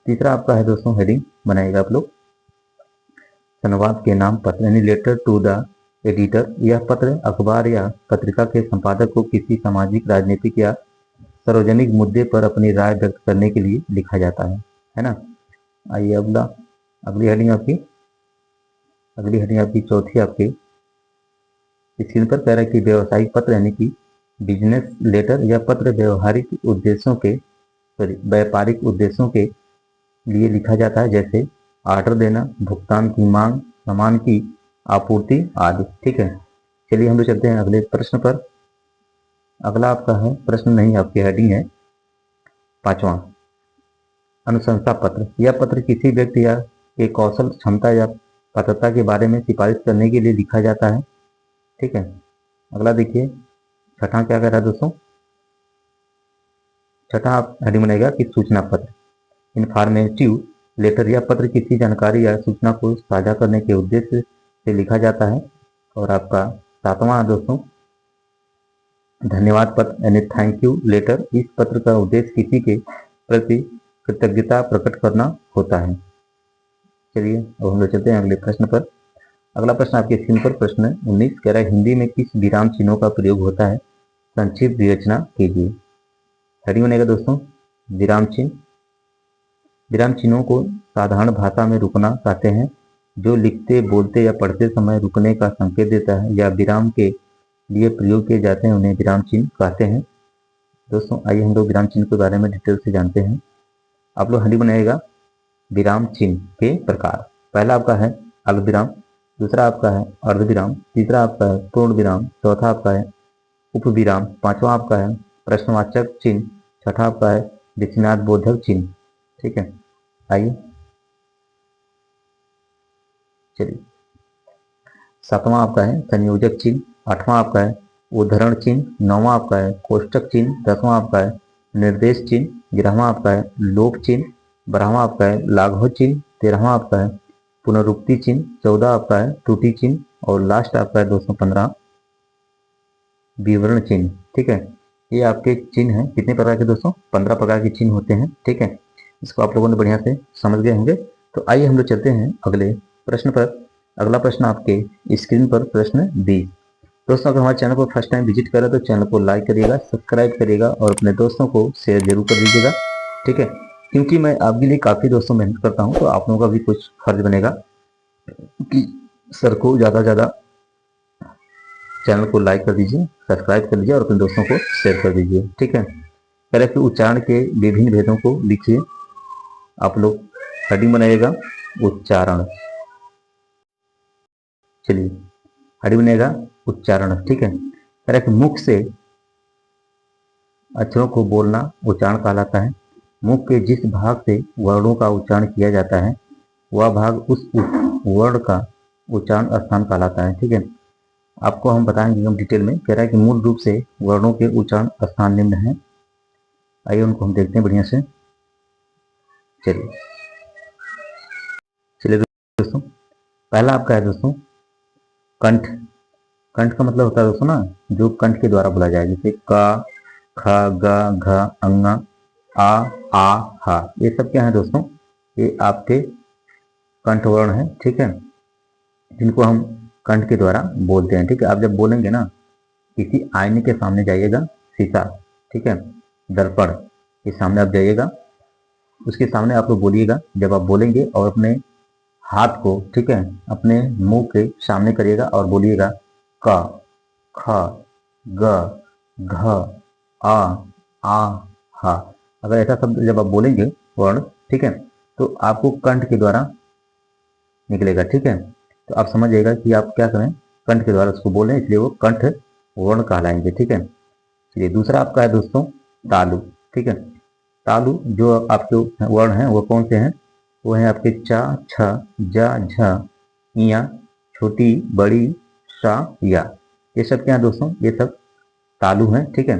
तीसरा आपका है दोस्तों हेडिंग बनाएगा आप लोग संवाद के नाम पत्र यानी लेटर टू द एडिटर। यह पत्र अखबार या पत्रिका के संपादक को किसी सामाजिक, राजनीतिक या सार्वजनिक मुद्दे पर अपनी राय व्यक्त करने के लिए लिखा जाता है ना। आइए अगली हेडिंग आपकी चौथी आपके स्क्रीन पर कह रहा है कि व्यवसायिक पत्र यानी कि बिजनेस लेटर। यह पत्र व्यापारिक उद्देश्यों के लिए लिखा जाता है, जैसे ऑर्डर देना, भुगतान की मांग, सामान की आपूर्ति आदि। ठीक है, चलिए हम लोग चलते हैं अगले प्रश्न पर। अगला आपका है प्रश्न नहीं, आपकी हेडिंग है पांचवा अनुशंसा पत्र। यह पत्र किसी व्यक्ति या के कौशल, क्षमता या पात्रता के बारे में सिफारिश करने के लिए लिखा जाता है। ठीक है, अगला देखिए छठा क्या कह रहा है दोस्तों। छठा आप हेडिंग बनेगा कि सूचना पत्र इन्फॉर्मेटिव लेटर। यह पत्र किसी जानकारी या सूचना को साझा करने के उद्देश्य से लिखा जाता है। और आपका सातवां दोस्तों धन्यवाद पत्र यानी थैंक यू लेटर। इस पत्र का उद्देश्य किसी के प्रति कृतज्ञता प्रकट करना होता है। चलिए अब हम लोग चलते हैं अगले प्रश्न पर। अगला प्रश्न आपके स्क्रीन पर प्रश्न 19 कह रहा है हिंदी में किस विराम चिन्हों का प्रयोग होता है? संक्षिप्त विवेचना कीजिए। हेडिंग बनेगा दोस्तों विराम चिन्ह। विराम चिन्हों को साधारण भाषा में रुकना कहते हैं, जो लिखते, बोलते या पढ़ते समय रुकने का संकेत देता है या विराम के लिए प्रयोग किए जाते हैं, उन्हें विराम चिन्ह कहते हैं। दोस्तों आइए हम लोग विराम चिन्ह के बारे में डिटेल से जानते हैं। आप लोग हेडिंग बनाइएगा विराम चिन्ह के प्रकार। पहला आपका है अल्पविराम, दूसरा आपका है अर्धविराम, तीसरा आपका है पूर्ण विराम, चौथा आपका है उपविराम, पांचवा आपका है प्रश्नवाचक चिन्ह, छठा आपका है विस्मयादिबोधक चिन्ह। ठीक है, आइए चलिए सातवां आपका है संयोजक चिन्ह, आठवां आपका है उद्धरण चिन्ह, नौवां आपका है कोष्टक चिन्ह, दसवां आपका है निर्देश चिन्ह, 11वां आपका है लोप चिन्ह, 12वां आपका है लाघव चिन्ह, 13वां आपका है पुनरुक्ति चिन्ह, 14 आपका है त्रुटि चिन्ह और लास्ट आपका है 215 विवरण चिन्ह। ठीक है, ये आपके चिन्ह हैं। कितने प्रकार के दोस्तों? 15 प्रकार के चिन्ह होते हैं। ठीक है, इसको आप लोगों ने बढ़िया से समझ गए होंगे। तो आइए हम लोग चलते हैं अगले प्रश्न पर। अगला प्रश्न आपके स्क्रीन पर प्रश्न 20। दोस्तों अगर हमारे चैनल को फर्स्ट टाइम विजिट करें तो चैनल को लाइक करिएगा, सब्सक्राइब करिएगा और अपने दोस्तों को शेयर जरूर कर दीजिएगा। ठीक है, क्योंकि मैं आपके लिए काफ़ी दोस्तों मेहनत करता हूँ, तो आप लोगों का भी कुछ फर्ज बनेगा कि सर को ज़्यादा से ज़्यादा चैनल को लाइक कर दीजिए, सब्सक्राइब कर लीजिए और अपने दोस्तों को शेयर कर दीजिए। ठीक है, तरह के उच्चारण के विभिन्न भेदों को लिखिए। आप लोग हेडिंग बनाइएगा उच्चारण। चलिए हेडिंग बनेगा उच्चारण, ठीक है। तरह के मुख से अक्षरों को बोलना उच्चारण कहलाता है। मुख के जिस भाग से वर्णों का उच्चारण किया जाता है वह भाग उस वर्ण का उच्चारण स्थान कहलाता है, ठीक है। आपको हम बताएंगे हम डिटेल में। कह रहा है कि मूल रूप से वर्णों के उच्चारण स्थान निम्न हैं। आइए उनको हम देखते हैं बढ़िया से। चलिए चलिए दोस्तों, पहला आपका है दोस्तों कंठ। कंठ का मतलब होता है दोस्तों ना, जो कंठ के द्वारा बोला जाए, जैसे क, ख, ग, घ, अंग, आ, हा। ये सब क्या है दोस्तों, ये आपके कंठ वर्ण है, ठीक है, जिनको हम कंठ के द्वारा बोलते हैं, ठीक है। आप जब बोलेंगे ना, किसी आईने के सामने जाइएगा, शीशा, ठीक है, दर्पण के सामने आप जाइएगा, उसके सामने आप लोग बोलिएगा। जब आप बोलेंगे और अपने हाथ को, ठीक है, अपने मुंह के सामने करिएगा और बोलिएगा क, ख, ग, घ, आ, हा। अगर ऐसा शब्द जब आप बोलेंगे वर्ण, ठीक है, तो आपको कंठ के द्वारा निकलेगा, ठीक है। तो आप समझ जाइएगा कि आप क्या करें, कंठ के द्वारा उसको बोलें, इसलिए वो कंठ वर्ण कहलाएंगे, ठीक है। चलिए दूसरा आपका है दोस्तों तालु, ठीक है। तालु जो आपके वर्ण हैं वो कौन से हैं, वो हैं आपके चा, छ, जा, झ, इया, छोटी, बड़ी, सा, या। ये सब क्या है दोस्तों, ये सब तालु हैं, ठीक है,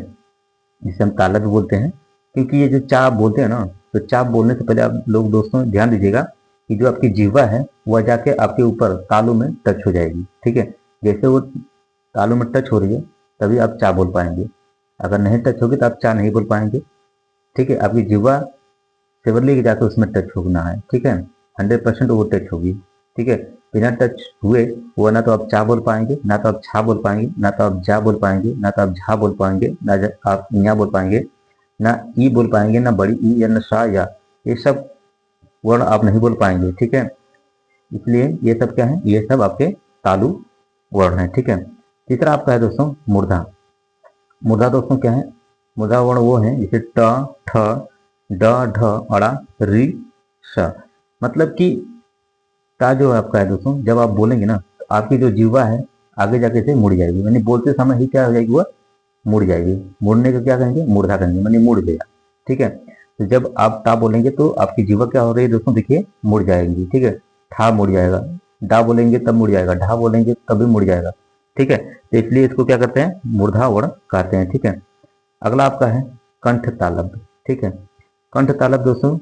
जिसे हम ताला भी बोलते हैं। क्योंकि ये जो चा बोलते हैं ना, तो चा बोलने से पहले आप लोग दोस्तों ध्यान दीजिएगा कि जो आपकी जिह्वा है वह जाके आपके ऊपर तालु में टच हो जाएगी, ठीक है। जैसे वो तालु में टच हो रही है तभी आप चा बोल पाएंगे, अगर नहीं टच होगी तो आप चा नहीं बोल पाएंगे, ठीक है। आपकी जिह्वा सेवरली जाकर उसमें टच होना है, ठीक है, 100% वो टच होगी, ठीक है। बिना टच हुए वो ना तो आप चा बोल पाएंगे, ना तो आप छा बोल पाएंगे, ना तो आप जा बोल पाएंगे, ना तो आप झा बोल पाएंगे, ना आप इया बोल पाएंगे, ना ई बोल पाएंगे, ना बड़ी ई या ना सा या। ये सब वर्ण आप नहीं बोल पाएंगे, ठीक है। इसलिए ये सब क्या है, ये सब आपके तालु वर्ण है, ठीक है। तीसरा आपका है दोस्तों मूर्धा। मूर्धा दोस्तों क्या है, मूर्धा वर्ण वो है जैसे ट, ठ, ड, ढ, अड़ा, री, स। मतलब कि ता जो आपका है दोस्तों, जब आप बोलेंगे ना तो आपकी जो जीवा है आगे जाके से मुड़ जाएगी, यानी बोलते समय ही क्या हो जाएगी, वह मुड़ जाएगी। मुड़ने का क्या कहेंगे, मूर्धा कहेंगे, यानी मुड़ गया, ठीक है। तो जब आप टा बोलेंगे तो आपकी जीवा क्या हो रही है दोस्तों, देखिए मुड़ जाएगी, ठीक है। ठा मुड़ जाएगा, डा बोलेंगे तब मुड़ जाएगा, ढा बोलेंगे तभी मुड़ जाएगा, ठीक है। तो इसलिए इसको क्या करते हैं, मूर्धा वर्ण कहते हैं, ठीक है। अगला आपका है कंठ तालब, ठीक है। कंठ तालब दोस्तों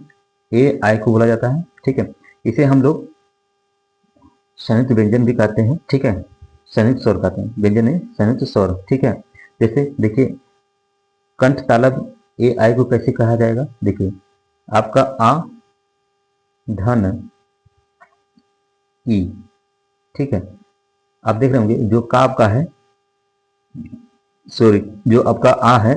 ए आई को बोला जाता है, ठीक है। इसे हम लोग संयुक्त व्यंजन भी कहते हैं, ठीक है, संयुक्त स्वर कहते हैं, व्यंजन है संयुक्त स्वर, ठीक है। जैसे देखिए कंठ तालब ए आई को कैसे कहा जाएगा, देखिए आपका आ, धन, ई, ठीक है। आप देख रहे होंगे जो का आपका है, सॉरी, जो आपका आ है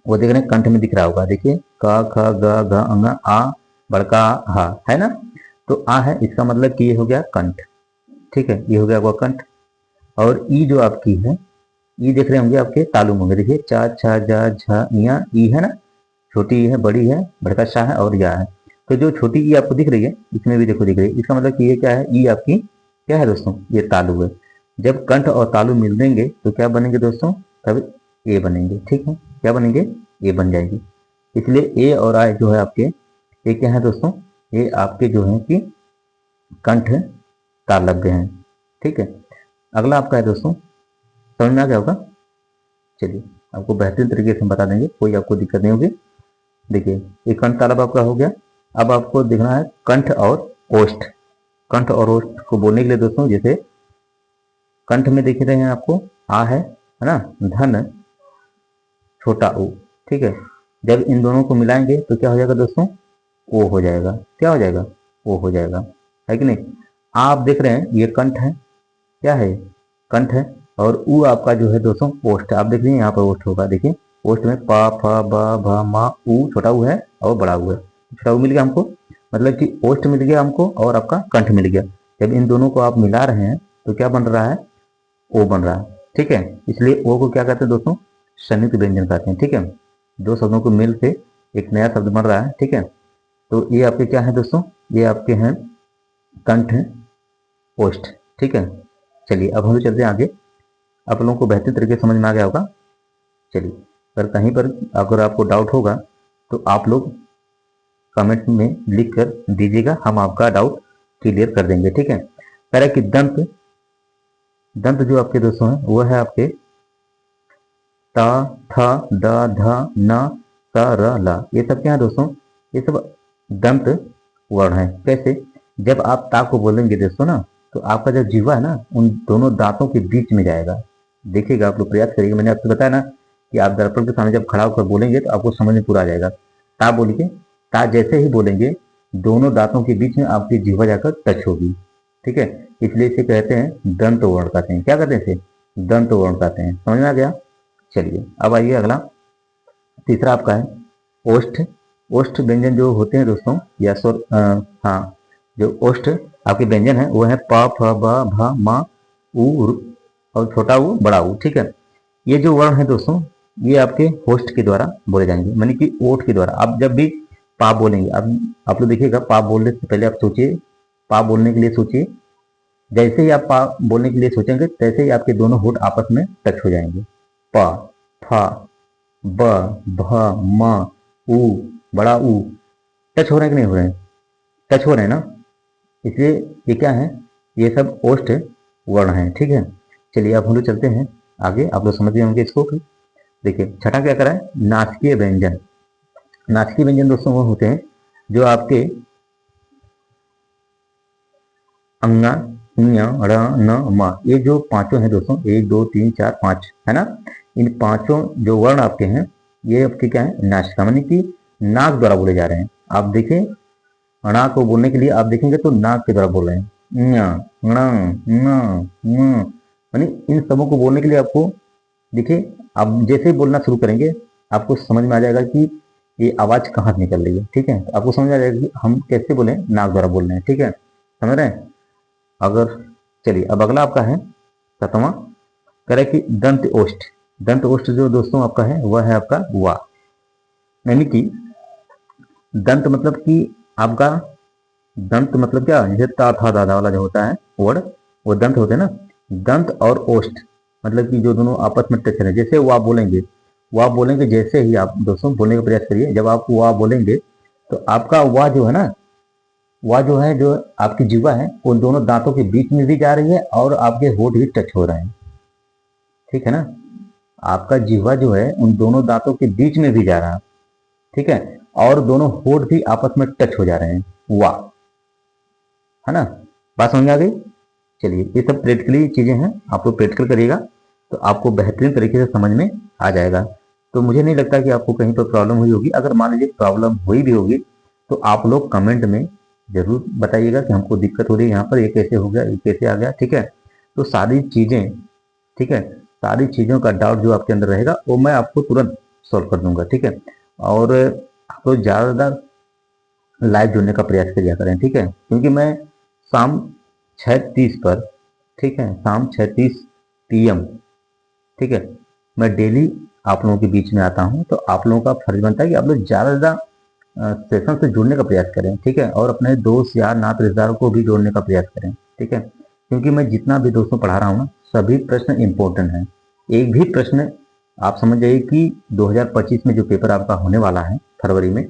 वो देख रहे हैं कंठ में दिख रहा होगा, देखिए क, ख, ग, घ, अंग, आ, बड़का हा, है ना। तो आ है, इसका मतलब कि ये हो गया कंठ, ठीक है, ये हो गया आपका कंठ। और ई जो आपकी है, ई देख रहे होंगे आपके तालु होंगे, देखिए चा, छा, जा, झा, इया, ई है ना, छोटी ई है, बड़ी है, बड़का शाह है और या है। तो जो छोटी ई आपको दिख रही है, इसमें भी देखो दिख रही है, इसका मतलब कि ये क्या है, ई आपकी क्या है दोस्तों, ये तालु है। जब कंठ और तालु मिलेंगे तो क्या बनेंगे दोस्तों, तब ए बनेंगे, ठीक है। क्या बनेंगे, ए बन जाएंगे। इसलिए ए और आई जो है आपके, ये क्या है दोस्तों, ये आपके जो है कि कंठ तालव्य हैं, ठीक है। अगला आपका है दोस्तों, समझ में आ गया होगा। चलिए आपको बेहतरीन तरीके से हम बता देंगे, कोई आपको दिक्कत नहीं होगी। देखिए ये कंठ तालब आपका हो गया। अब आपको देखना है कंठ और ओष्ठ। कंठ और ओष्ठ को बोलने के लिए दोस्तों, जैसे कंठ में देख रहे हैं आपको आ है ना, धन, छोटा ओ, ठीक है। जब इन दोनों को मिलाएंगे तो क्या हो जाएगा दोस्तों, ओ हो जाएगा। क्या हो जाएगा, ओ हो जाएगा, है कि नहीं। आप देख रहे हैं ये कंठ है, क्या है, कंठ है। और ऊ आपका जो है दोस्तों ओष्ठ, आप देख लीजिए यहाँ पर ओष्ठ होगा, देखिए ओष्ठ में प, फ, ब, भ, म, ऊ, छोटा ऊ है और बड़ा ऊ है। छोटा ऊ मिल गया हमको, मतलब कि ओष्ठ मिल गया हमको और आपका कंठ मिल गया। जब इन दोनों को आप मिला रहे हैं तो क्या बन रहा है, ओ बन रहा है, ठीक है। इसलिए ओ को क्या कहते हैं दोस्तों, संयुक्त व्यंजन कहते हैं, ठीक है। दो शब्दों को मिल के एक नया शब्द बन रहा है, ठीक है। तो ये आपके क्या है दोस्तों, ये आपके हैं कंठ ओष्ठ, ठीक है। चलिए अब हम लोग चलते हैं आगे। आप लोगों को बेहतर तरीके से समझ में आ गया होगा। चलिए, अगर कहीं पर अगर आपको डाउट होगा तो आप लोग कमेंट में लिख कर दीजिएगा, हम आपका डाउट क्लियर कर देंगे, ठीक है। कह रहा है कि दंत, दंत जो आपके दोस्तों हैं वो है आपके ता, थ, द, ध, न, स, र, ल। ये सब क्या है दोस्तों, ये सब दंत वर्ण है। कैसे, जब आप ता को बोलेंगे दोस्तों ना, तो आपका जो जीवा है ना उन दोनों दांतों के बीच में जाएगा। देखिएगा, आप लोग प्रयास करिएगा। मैंने आपको बताया ना कि आप दर्पण के सामने जब खड़ा होकर बोलेंगे तो आपको समझ में पूरा आ जाएगा। ता बोलिए, ता जैसे ही बोलेंगे दोनों दांतों के बीच में आपकी जीवा जाकर टच होगी, ठीक है। इसलिए इसे कहते हैं दंत वर्ण कहते हैं। क्या कहते हैं इसे, दंत वर्ण कहते हैं। समझ में आ गया। चलिए अब आइए अगला, तीसरा आपका है ओष्ठ। ओष्ठ व्यंजन जो होते हैं दोस्तों, या स्वर, हाँ, जो ओष्ठ आपके व्यंजन है वो है प, फ, ब, भ, म, उ और छोटा उ बड़ा उ, ठीक है। ये जो वर्ण है दोस्तों, ये आपके होस्ट के द्वारा बोले जाएंगे, मानी कि ओठ के द्वारा। आप जब भी पा बोलेंगे, अब आप लोग देखिएगा, पा बोलने से पहले आप सोचिए, पा बोलने के लिए सोचिए। जैसे ही आप पा बोलने के लिए सोचेंगे तैसे ही आपके दोनों होठ आपस में टच हो जाएंगे। प, फ, ब, भ, म, उ बड़ा उ टच हो रहे हैं कि नहीं हो रहे हैं, टच हो रहे हैं ना। इसलिए ये क्या है, ये सब ओष्ठ वर्ण है, ठीक है। चलिए अब हम लोग चलते हैं आगे, आप लोग समझ गए होंगे इसको। देखिए छठा क्या करा है, नासिकीय व्यंजन। नासिकीय व्यंजन दोस्तों वो होते हैं जो आपके अंगा, ञ, ण, न, म, ये जो पांचों हैं दोस्तों, 1 2 3 4 5 है ना, इन पांचों जो वर्ण आपके हैं ये आपके क्या है, नासिका, मानी कि नाक द्वारा बोले जा रहे हैं। आप देखिए, अणा को बोलने के लिए आप देखेंगे तो नाक के द्वारा बोल रहे हैं। ञ, ण, न, म, मानी इन सबों को बोलने के लिए आपको देखिए, आप जैसे ही बोलना शुरू करेंगे आपको समझ में आ जाएगा कि ये आवाज कहाँ से निकल रही है, ठीक है। आपको समझ आ जाएगा कि हम कैसे बोले, नाक द्वारा बोल रहे हैं, ठीक है, समझ रहे हैं। अगर चलिए अब अगला आपका है सातवां, कह रहा है कि दंत ओष्ठ। दंत ओष्ठ जो दोस्तों आपका है वह है आपका वा, यानी कि दंत मतलब कि आपका दंत मतलब क्या, जैसे ता था दादा वाला जो होता है वर्ड, वो दंत होते हैं ना। दंत और ओष्ठ मतलब कि जो दोनों आपस में टच है। जैसे वाह बोलेंगे, वाह बोलेंगे, जैसे ही आप दोस्तों बोलने का प्रयास करिए, जब आप वाह बोलेंगे तो आपका वाह जो है ना, वह जो है, जो आपकी जीवा है उन दोनों दांतों के बीच में भी जा रही है और आपके होठ भी टच हो रहे हैं, ठीक है ना। आपका जीवा जो है उन दोनों दांतों के बीच में भी जा रहा है, ठीक है, और दोनों होठ भी आपस में टच हो जा रहे हैं, वाह, है ना। बात समझ में आ गई। चलिए ये सब प्रैक्टिकली चीजें हैं, आप लोग प्रैक्टिकल करिएगा तो आपको बेहतरीन तरीके से समझ में आ जाएगा। तो मुझे नहीं लगता कि आपको कहीं पर प्रॉब्लम हुई होगी। अगर मान लीजिए प्रॉब्लम हुई भी होगी तो आप लोग कमेंट में जरूर बताइएगा कि हमको दिक्कत हो रही है यहाँ पर, ये कैसे हो गया, ये कैसे आ गया, ठीक है। तो सारी चीजें, ठीक है, सारी चीजों का डाउट जो आपके अंदर रहेगा वो मैं आपको तुरंत सॉल्व कर दूंगा, ठीक है। और आप लोग ज्यादा लाइव जुड़ने का प्रयास किया करें, ठीक है, क्योंकि मैं शाम 6:30 पर, ठीक है, शाम 6:30 PM, ठीक है, मैं डेली आप लोगों के बीच में आता हूँ। तो आप लोगों का फर्ज बनता है कि आप लोग ज़्यादा से ज़्यादा सेशन से जुड़ने का प्रयास करें, ठीक है, और अपने दोस्त यार नात रिश्तेदारों को भी जोड़ने का प्रयास करें, ठीक है, क्योंकि मैं जितना भी दोस्तों पढ़ा रहा हूँ ना, सभी प्रश्न इंपॉर्टेंट हैं। एक भी प्रश्न आप समझ जाइए कि 2025 में जो पेपर आपका होने वाला है फरवरी में,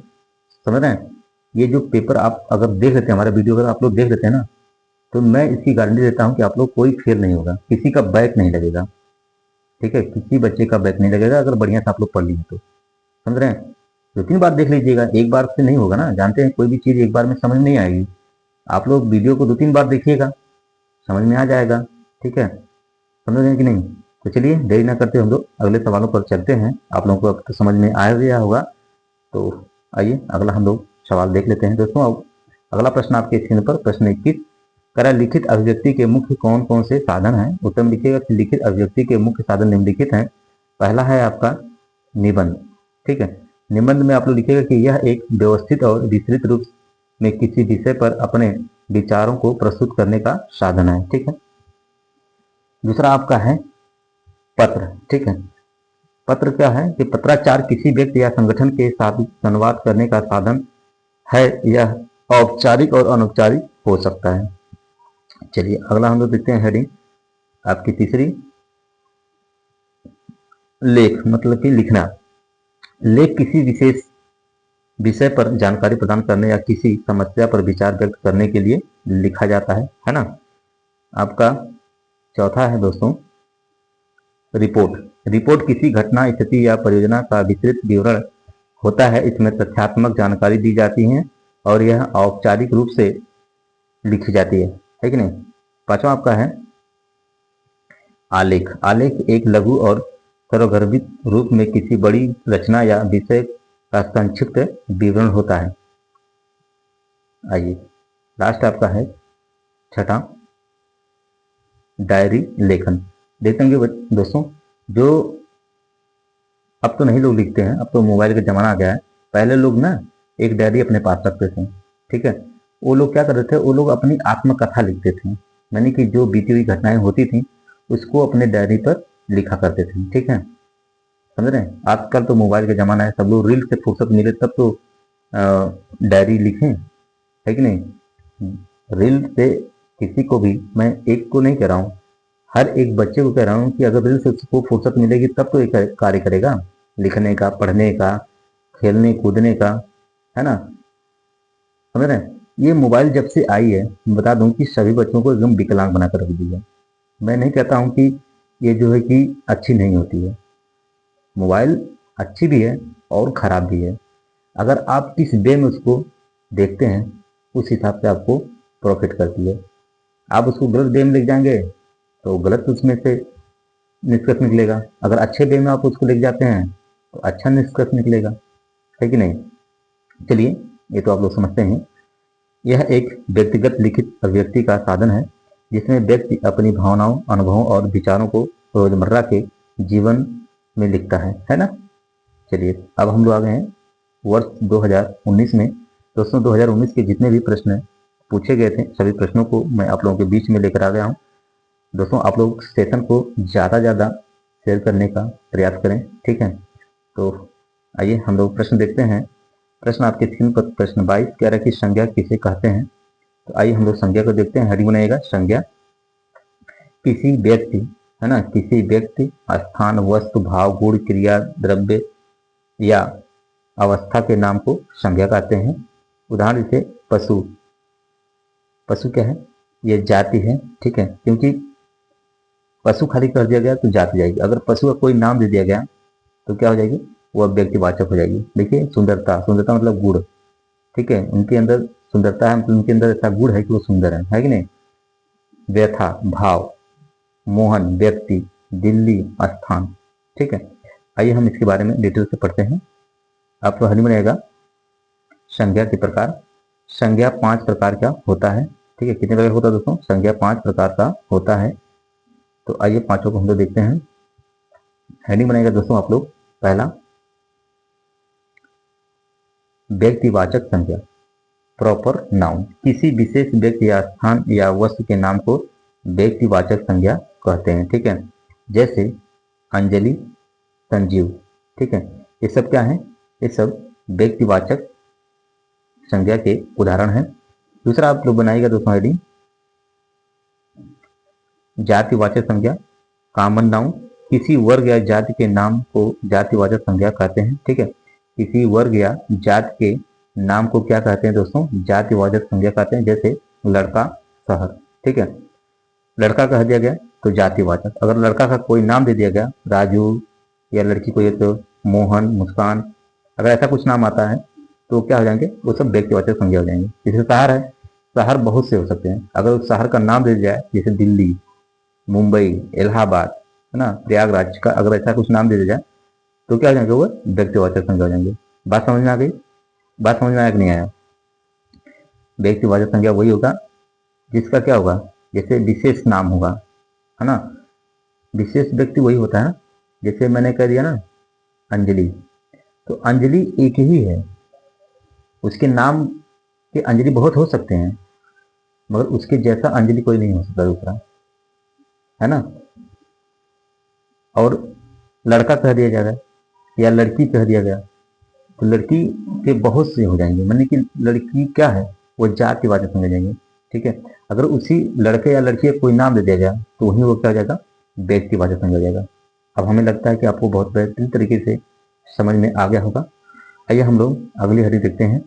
समझ रहे हैं, ये जो पेपर आप अगर देख लेते हैं, हमारा वीडियो अगर आप लोग देख लेते हैं ना, तो मैं इसकी गारंटी देता हूँ कि आप लोग कोई फेल नहीं होगा, किसी का बैक नहीं लगेगा, ठीक है, किसी बच्चे का बैक नहीं लगेगा अगर बढ़िया से आप लोग पढ़ लिए तो, समझ रहे हैं। 2-3 बार देख लीजिएगा, एक बार से नहीं होगा ना, जानते हैं कोई भी चीज़ एक बार में समझ नहीं आएगी। आप लोग वीडियो को 2-3 बार देखिएगा, समझ में आ जाएगा, ठीक है, समझ रहे हैं कि नहीं। तो चलिए देरी ना करते हम लोग अगले सवालों पर चलते हैं। आप लोगों को अब तो समझ में आ गया होगा, तो आइए अगला हम लोग सवाल देख लेते हैं दोस्तों। अब अगला प्रश्न आपके स्क्रीन पर, प्रश्न 21, करा लिखित अभिव्यक्ति के मुख्य कौन कौन से साधन हैं। उत्तर में लिखिएगा कि लिखित अभिव्यक्ति के मुख्य साधन निम्नलिखित हैं। पहला है आपका निबंध, ठीक है, निबंध में आप लोग लिखिएगा कि यह एक व्यवस्थित और विस्तृत रूप में किसी विषय पर अपने विचारों को प्रस्तुत करने का साधन है, ठीक है। दूसरा आपका है पत्र, ठीक है, पत्र क्या है कि पत्राचार किसी व्यक्ति या संगठन के साथ संवाद करने का साधन है। यह औपचारिक और अनौपचारिक हो सकता है। चलिए अगला हम लोग देखते हैं हेडिंग आपकी तीसरी, लेख मतलब कि लिखना। लेख किसी विशेष विषय पर जानकारी प्रदान करने या किसी समस्या पर विचार व्यक्त करने के लिए लिखा जाता है ना। आपका चौथा है दोस्तों रिपोर्ट। रिपोर्ट किसी घटना, स्थिति या परियोजना का विस्तृत विवरण होता है। इसमें तथ्यात्मक जानकारी दी जाती है और यह औपचारिक रूप से लिखी जाती है कि नहीं। पांचवा आपका है आलेख। आलेख एक लघु और सारगर्भित रूप में किसी बड़ी रचना या विषय का संक्षिप्त विवरण होता है। आइए लास्ट आपका है छठा डायरी लेखन। देखते हैं दोस्तों, जो अब तो नहीं लोग लिखते हैं, अब तो मोबाइल का जमाना आ गया है। पहले लोग ना एक डायरी अपने पास रखते थे, ठीक है। वो लोग क्या करते थे, वो लोग अपनी आत्मकथा लिखते थे, यानी कि जो बीती हुई घटनाएं होती थी उसको अपने डायरी पर लिखा करते थे, ठीक है। समझ रहे हैं। आजकल तो मोबाइल का जमाना है, सब लोग रील से फुर्सत मिले तब तो डायरी लिखें, है कि नहीं। रील से किसी को भी, मैं एक को नहीं कह रहा हूँ, हर एक बच्चे को कह रहा हूँ कि अगर रील से उसको फुर्सत मिलेगी तब तो एक कार्य करेगा, लिखने का, पढ़ने का, खेलने कूदने का, है ना। समझ रहे हैं। ये मोबाइल जब से आई है, बता दूं कि सभी बच्चों को एकदम विकलांग बनाकर रख दिया है। मैं नहीं कहता हूं कि ये जो है कि अच्छी नहीं होती है, मोबाइल अच्छी भी है और खराब भी है। अगर आप किस वे में उसको देखते हैं उस हिसाब से आपको प्रॉफिट करती है। आप उसको गलत वे में लेके जाएंगे तो गलत उसमें से निष्कर्ष निकलेगा। अगर अच्छे वे में आप उसको लेके जाते हैं तो अच्छा निष्कर्ष निकलेगा, है कि नहीं। चलिए ये तो आप लोग समझते हैं। यह एक व्यक्तिगत लिखित अभिव्यक्ति का साधन है जिसमें व्यक्ति अपनी भावनाओं, अनुभवों और विचारों को रोजमर्रा के जीवन में लिखता है ना। चलिए अब हम लोग आ गए हैं वर्ष 2019 में। दोस्तों 2019 के जितने भी प्रश्न पूछे गए थे सभी प्रश्नों को मैं आप लोगों के बीच में लेकर आ गया हूँ। दोस्तों आप लोग सेशन को ज़्यादा शेयर करने का प्रयास करें, ठीक है। तो आइए हम लोग प्रश्न देखते हैं। प्रश्न आपके स्क्रीन पर प्रश्न 22 कह रहा है कि संज्ञा किसे कहते हैं। तो आइए हम लोग संज्ञा को देखते हैं। हेडिंग बनाइएगा संज्ञा। किसी व्यक्ति, है ना, किसी व्यक्ति, स्थान, वस्तु, भाव, गुण, क्रिया, द्रव्य या अवस्था के नाम को संज्ञा कहते हैं। उदाहरण जैसे पशु। पशु क्या है, ये जाति है, ठीक है। क्योंकि पशु खाली कर दिया गया तो जाति जाएगी। अगर पशु का कोई नाम दे दिया गया तो क्या हो जाएगी, वो व्यक्तिवाचक हो जाएगी। देखिए सुंदरता, सुंदरता मतलब गुण, ठीक है। उनके अंदर सुंदरता है, मतलब उनके अंदर ऐसा गुण है कि वो सुंदर है कि नहीं। व्यथा, भाव, मोहन, व्यक्ति, दिल्ली, स्थान, ठीक है। आइए हम इसके बारे में डिटेल से पढ़ते हैं। आपको हनी बनेगा संज्ञा के प्रकार। संज्ञा 5 प्रकार का होता है, ठीक है। कितने प्रकार होता है दोस्तों, संज्ञा 5 प्रकार का होता है। तो आइए पांचों को हम लोग देखते हैं। हेडिंग बनाएगा दोस्तों आप लोग। पहला व्यक्तिवाचक संज्ञा, प्रॉपर नाउन। किसी विशेष व्यक्ति या स्थान या वस्तु के नाम को व्यक्तिवाचक संज्ञा कहते हैं, ठीक है। जैसे अंजलि, संजीव, ठीक है। ये सब क्या है, ये सब व्यक्तिवाचक संज्ञा के उदाहरण हैं। दूसरा आप लोग बनाइएगा दोस्तों हेडिंग जातिवाचक संज्ञा, कॉमन नाउन। किसी वर्ग या जाति के नाम को जातिवाचक संज्ञा कहते हैं, ठीक है। किसी वर्ग या जाति के नाम को क्या कहते हैं दोस्तों, जातिवाचक संज्ञा कहते हैं। जैसे लड़का, शहर, ठीक है। लड़का कह दिया गया तो जातिवाचक। अगर लड़का का कोई नाम दे दिया गया, राजू, या लड़की को ये तो मोहन, मुस्कान, अगर ऐसा कुछ नाम आता है तो क्या हो जाएंगे, वो सब व्यक्तिवाचक संज्ञा हो जाएंगे। जैसे शहर है, शहर बहुत से हो सकते हैं। अगर उस शहर का नाम दे दिया जाए, जैसे दिल्ली, मुंबई, इलाहाबाद, है ना, प्रयागराज का अगर ऐसा कुछ नाम दे दिया जाए तो क्या हो जाएंगे, वो व्यक्तिवाचक संज्ञा हो जाएंगे। बात समझ में आ गई, बात समझ में आया कि नहीं आया। व्यक्तिवाचक संज्ञा वही होगा जिसका क्या होगा, जैसे विशेष नाम होगा, है ना। विशेष व्यक्ति वही होता है, जैसे मैंने कह दिया ना अंजलि, तो अंजलि एक ही है, उसके नाम के अंजलि बहुत हो सकते हैं मगर उसके जैसा अंजलि कोई नहीं हो सकता दूसरा, है ना। और लड़का कह दिया जाएगा या लड़की कह दिया गया तो लड़की के बहुत से हो जाएंगे, माने कि लड़की क्या है वो जातिवाचक समझे जाएंगे। ठीक है, अगर उसी लड़के या लड़की का कोई नाम दे दिया गया तो वही वो क्या हो जाएगा, व्यक्तिवाचक समझा जाएगा। अब हमें लगता है कि आपको बहुत बेहतरीन तरीके से समझ में आ गया होगा। आइए हम लोग अगली हेडिंग देखते हैं।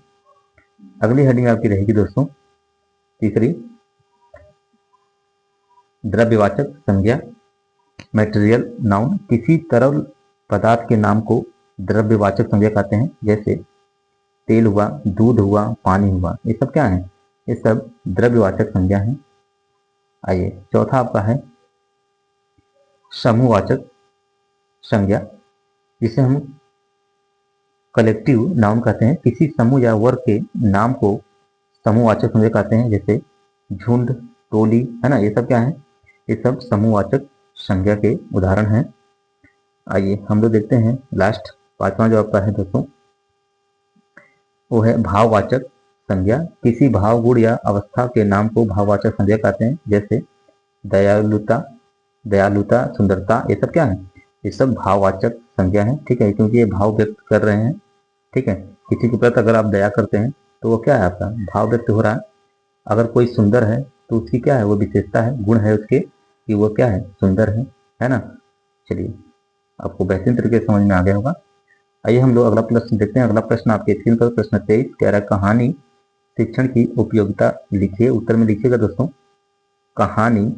अगली हेडिंग आपकी रहेगी दोस्तों तीसरी, द्रव्यवाचक संज्ञा, मटेरियल नाउन। किसी तरल पदार्थ के नाम को द्रव्यवाचक संज्ञा कहते हैं, जैसे तेल हुआ, दूध हुआ, पानी हुआ, ये सब क्या है, ये सब द्रव्यवाचक संज्ञा है। आइए चौथा आपका है समूहवाचक संज्ञा, जिसे हम कलेक्टिव नाउन कहते हैं। किसी समूह या वर्ग के नाम को समूहवाचक संज्ञा कहते हैं, जैसे झुंड, टोली, है ना, ये सब क्या है, ये सब समूहवाचक संज्ञा के उदाहरण हैं। आइए हम लोग देखते हैं लास्ट पांचवा जो आपका है दोस्तों, वो है भाववाचक संज्ञा। किसी भाव, गुण या अवस्था के नाम को भाववाचक संज्ञा कहते हैं, जैसे दयालुता, सुंदरता, ये सब क्या है, ये सब भाववाचक संज्ञा है। ठीक है, क्योंकि ये भाव व्यक्त कर रहे हैं। ठीक है, किसी के प्रति अगर आप दया करते हैं तो वो क्या है, आपका भाव व्यक्त हो रहा है। अगर कोई सुंदर है तो उसकी क्या है, वो विशेषता है, गुण है उसके कि वो क्या है, सुंदर है ना। चलिए आपको बेहतरीन तरीके से समझ में आ गया होगा। आइए हम लोग अगला प्रश्न देखते हैं। अगला प्रश्न आपके स्क्रीन पर प्रश्न 23 कह रहा है, कहानी शिक्षण की उपयोगिता लिखिए। उत्तर में लिखिएगा दोस्तों, कहानी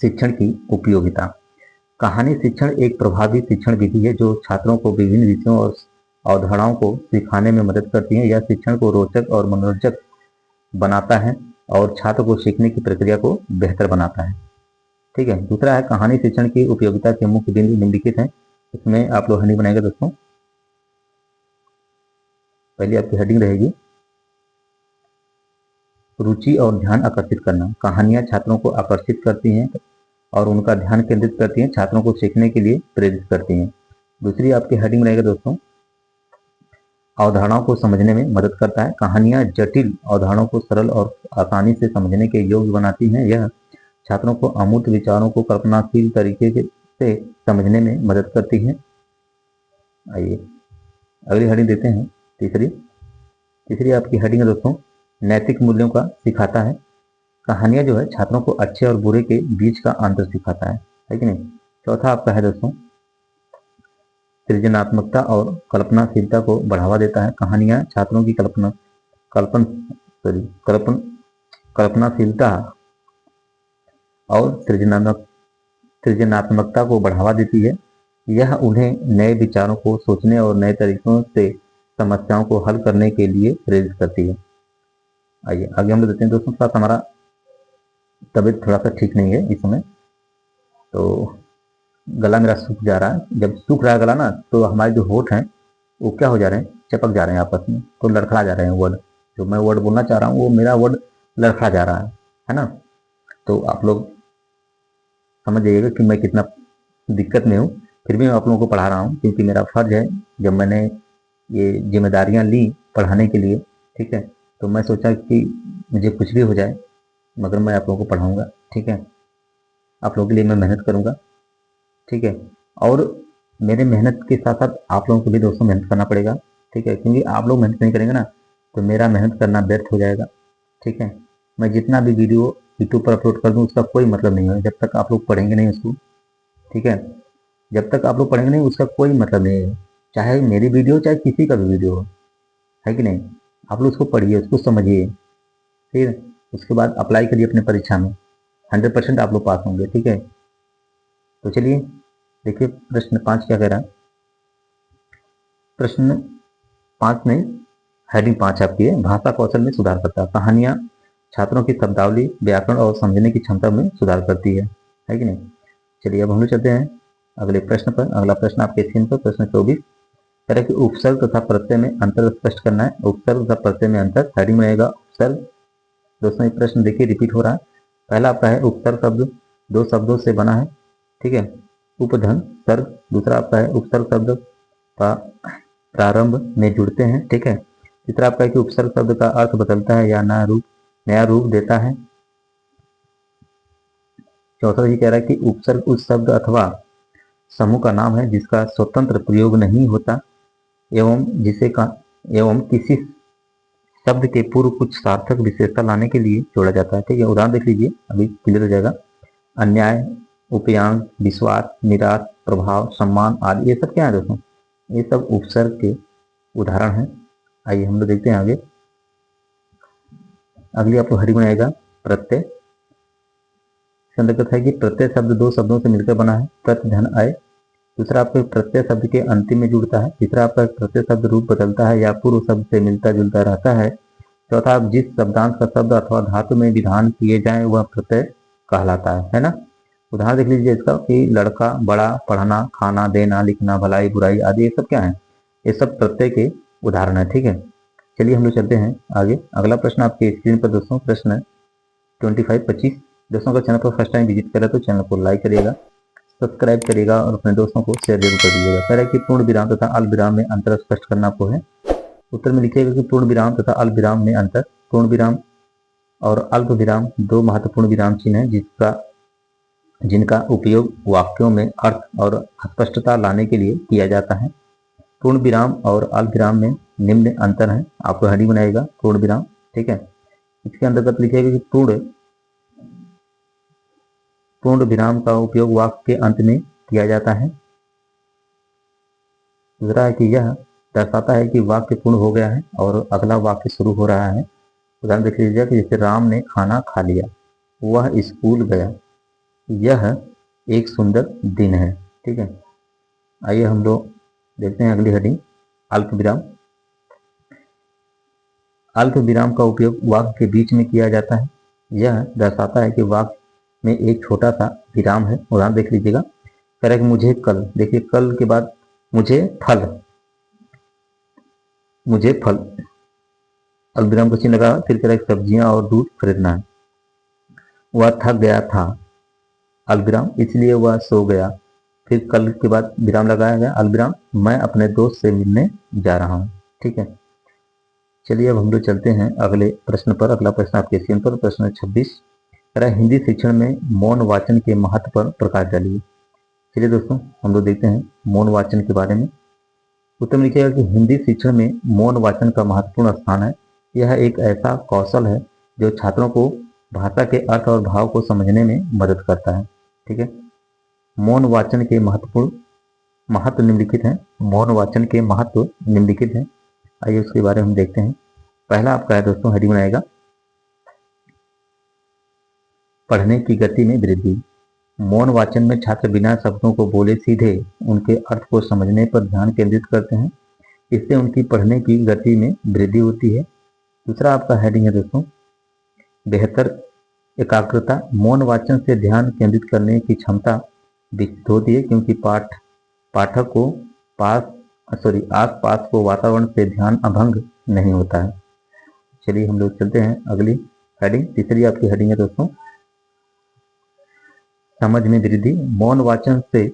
शिक्षण की उपयोगिता। कहानी शिक्षण एक प्रभावी शिक्षण विधि है जो छात्रों को विभिन्न विषयों और अवधारणाओं को सिखाने में मदद करती है। यह शिक्षण को रोचक और मनोरंजक बनाता है और छात्र को सीखने की प्रक्रिया को बेहतर बनाता है। ठीक है, दूसरा है कहानी शिक्षण की उपयोगिता के मुख्य बिंदु निम्नलिखित हैं। इसमें आप लोग हेडिंग बनाएंगे दोस्तों। पहली आपकी हेडिंग रहेगी रुचि और ध्यान आकर्षित करना। कहानियां छात्रों को आकर्षित करती हैं और उनका ध्यान केंद्रित करती हैं, छात्रों को सीखने के लिए प्रेरित करती हैं। दूसरी आपकी हेडिंग रहेगा दोस्तों, अवधारणाओं को समझने में मदद करता है। कहानियां जटिल अवधारणाओं को सरल और आसानी से समझने के योग्य बनाती हैं। यह छात्रों को अमूर्त विचारों को कल्पनाशील तरीके से समझने में मदद करती है। आइए अगली हेडिंग देते हैं। तीसरी आपकी हेडिंग है दोस्तों, नैतिक मूल्यों का सिखाता है। कहानियां जो है छात्रों को अच्छे और बुरे के बीच का अंतर सिखाता है कि नहीं। चौथा आपका है दोस्तों, सृजनात्मकता और कल्पनाशीलता को बढ़ावा देता है। कहानियां छात्रों की कल्पनाशीलता और सृजनात्मकता को बढ़ावा देती है। यह उन्हें नए विचारों को सोचने और नए तरीकों से समस्याओं को हल करने के लिए प्रेरित करती है। आइए आगे हम लोग देखते हैं दोस्तों। साथ हमारा तबीयत थोड़ा सा ठीक नहीं है इस समय, तो गला मेरा सूख जा रहा है। जब सूख रहा है गला ना, तो हमारे जो होठ हैं वो क्या हो जा रहे हैं, चिपक जा रहे हैं आपस में, तो लड़खड़ा जा रहे हैं वर्ड। जो मैं वर्ड बोलना चाह रहा हूँ वो मेरा वर्ड लड़खड़ा जा रहा है ना। तो आप लोग समझ जाइएगा कि मैं कितना दिक्कत में हूँ। फिर भी मैं आप लोगों को पढ़ा रहा हूँ क्योंकि मेरा फर्ज है। जब मैंने ये जिम्मेदारियाँ ली पढ़ाने के लिए, ठीक है, तो मैं सोचा कि मुझे कुछ भी हो जाए मगर मैं आप लोगों को पढ़ाऊँगा। ठीक है, आप लोगों के लिए मैं मेहनत करूँगा। ठीक है, और मेरे मेहनत के साथ साथ आप लोगों को भी दोस्तों मेहनत करना पड़ेगा। ठीक है, क्योंकि आप लोग मेहनत नहीं करेंगे ना तो मेरा मेहनत करना व्यर्थ हो जाएगा। ठीक है, मैं जितना भी वीडियो यूट्यूब पर अपलोड कर दूं उसका कोई मतलब नहीं है जब तक आप लोग पढ़ेंगे नहीं उसको। ठीक है, जब तक आप लोग पढ़ेंगे नहीं उसका कोई मतलब नहीं है, चाहे मेरी वीडियो चाहे किसी का भी वीडियो हो, है कि नहीं। आप लोग उसको पढ़िए, उसको समझिए, फिर उसके बाद अप्लाई करिए अपने परीक्षा में। 100% आप लोग पास होंगे। ठीक है, तो चलिए देखिए प्रश्न 5 क्या कह रहा है। प्रश्न 5 में हेडिंग 5 आपकी है, भाषा कौशल में सुधार करता है। कहानियां छात्रों की शब्दावली, व्याकरण और समझने की क्षमता में सुधार करती है कि नहीं। चलिए अब हम लोग चलते हैं अगले प्रश्न पर। अगला प्रश्न आपके स्क्रीन पर प्रश्न 24 तरह के उपसर्ग तथा प्रत्यय में अंतर स्पष्ट करना है। उपसर्ग तथा प्रत्यय में अंतर, हेडिंग रहेगा उपसर्ग। दोस्तों ये प्रश्न देखिए रिपीट हो रहा है। पहला आपका है उपसर्ग शब्द 2 शब्दों से बना है। ठीक है, उपधन सर्ग। दूसरा आपका है उपसर्ग शब्द का प्रारंभ में जुड़ते हैं। ठीक है, तीसरा आपका है कि उपसर्ग शब्द का अर्थ बदलता है या नया रूप देता है। चौथा ये कह रहा है कि उपसर्ग उस शब्द अथवा समूह का नाम है जिसका स्वतंत्र प्रयोग नहीं होता एवं किसी शब्द के पूर्व कुछ सार्थक विशेषता लाने के लिए जोड़ा जाता है। ठीक है, उदाहरण देख लीजिए, अभी क्लियर हो जाएगा। अन्याय, उपयांग, विश्वास, निराश, प्रभाव, सम्मान आदि, ये सब क्या है दोस्तों? ये सब उपसर्ग के उदाहरण हैं। आइए हम लोग देखते हैं आगे। अगली आपको हेडिंग बनाएगा प्रत्यय। अंतर्गत है कि प्रत्यय शब्द दो शब्दों से मिलकर बना है, प्रत्य धन आय। दूसरा आपको प्रत्यय शब्द के अंतिम में जुड़ता है। तीसरा आपका प्रत्यय शब्द रूप बदलता है या पूर्व शब्द से मिलता जुलता रहता है। चौथा, आप जिस शब्दांश का शब्द अथवा धातु में विधान किए जाए वह प्रत्यय कहलाता है ना। उदाहरण देख लीजिए इसका कि लड़का, बड़ा, पढ़ना, खाना, देना, लिखना, भलाई, बुराई आदि, ये सब क्या है? ये सब प्रत्यय के उदाहरण है। ठीक है, चलिए हम लोग चलते हैं आगे। अगला प्रश्न आपके स्क्रीन पर दोस्तों, प्रश्न 25 दोस्तों का चैनल पर फर्स्ट टाइम विजिट करें तो चैनल को लाइक करिएगा, सब्सक्राइब करिएगा और अपने दोस्तों को शेयर जरूर कर दीजिएगा। कह रहा है कि पूर्ण विराम तथा अल्प विराम में अंतर स्पष्ट करना आपको है। उत्तर में लिखिएगा कि पूर्ण विराम तथा अल्प विराम में अंतर। पूर्ण विराम और अल्प विराम दो महत्वपूर्ण विराम चिन्ह हैं जिनका उपयोग वाक्यों में अर्थ और स्पष्टता लाने के लिए किया जाता है। पूर्ण विराम और अल्प विराम में निम्न अंतर है। आपको हेडिंग बनाएगा पूर्ण विराम। ठीक है, इसके अंतर्गत लिखिएगा कि पूर्ण विराम का उपयोग वाक्य के अंत में किया जाता है। दूसरा है कि यह दर्शाता है कि वाक्य पूर्ण हो गया है और अगला वाक्य शुरू हो रहा है। उदाहरण देख लीजिए कि जैसे राम ने खाना खा लिया, वह स्कूल गया, यह एक सुंदर दिन है। ठीक है, आइए हम लोग देखते हैं अगली हेडिंग अल्प विराम। अल्प विराम का उपयोग वाक्य के बीच में किया जाता है। यह दर्शाता है कि वाक्य में एक छोटा सा विराम है। उदाहरण देख लीजिएगा, कह रहा है कि मुझे कल, देखिए कल के बाद मुझे फल अल्प विराम का चिन्ह लगा। फिर कह रहा है सब्जियां और दूध खरीदना है। वह थक गया था, अल्प विराम, इसलिए वह सो गया। फिर कल के बाद विराम लगाया गया, अल्प विराम, मैं अपने दोस्त से मिलने जा रहा हूँ। ठीक है, चलिए अब हम लोग चलते हैं अगले प्रश्न पर। अगला प्रश्न आपके स्क्रीन पर प्रश्न 26 हिंदी शिक्षण में मौन वाचन के महत्व पर प्रकाश डालिए। चलिए दोस्तों हम लोग देखते हैं मौन वाचन के बारे में। उत्तर में लिखिएगा कि हिंदी शिक्षण में मौन वाचन का महत्वपूर्ण स्थान है। यह एक ऐसा कौशल है जो छात्रों को भाषा के अर्थ और भाव को समझने में मदद करता है। ठीक है, मौन वाचन के महत्व निम्नलिखित हैं। मौन वाचन के महत्व निम्नलिखित हैं। आइए उसके बारे में हम देखते हैं। पहला आपका है दोस्तों, हेडिंग बनाएगा पढ़ने की गति में वृद्धि। मौन वाचन में छात्र बिना शब्दों को बोले सीधे उनके अर्थ को समझने पर ध्यान केंद्रित करते हैं। इससे उनकी पढ़ने की गति में वृद्धि होती है। दूसरा आपका हेडिंग है दोस्तों बेहतर एकाग्रता। मौन वाचन से ध्यान केंद्रित करने की क्षमता विकसित होती है क्योंकि पाठक को आस पास को वातावरण से ध्यान अभंग नहीं होता है। चलिए हम लोग चलते हैं अगली हेडिंग। तीसरी आपकी हेडिंग है दोस्तों समझ में वृद्धि। मौन वाचन से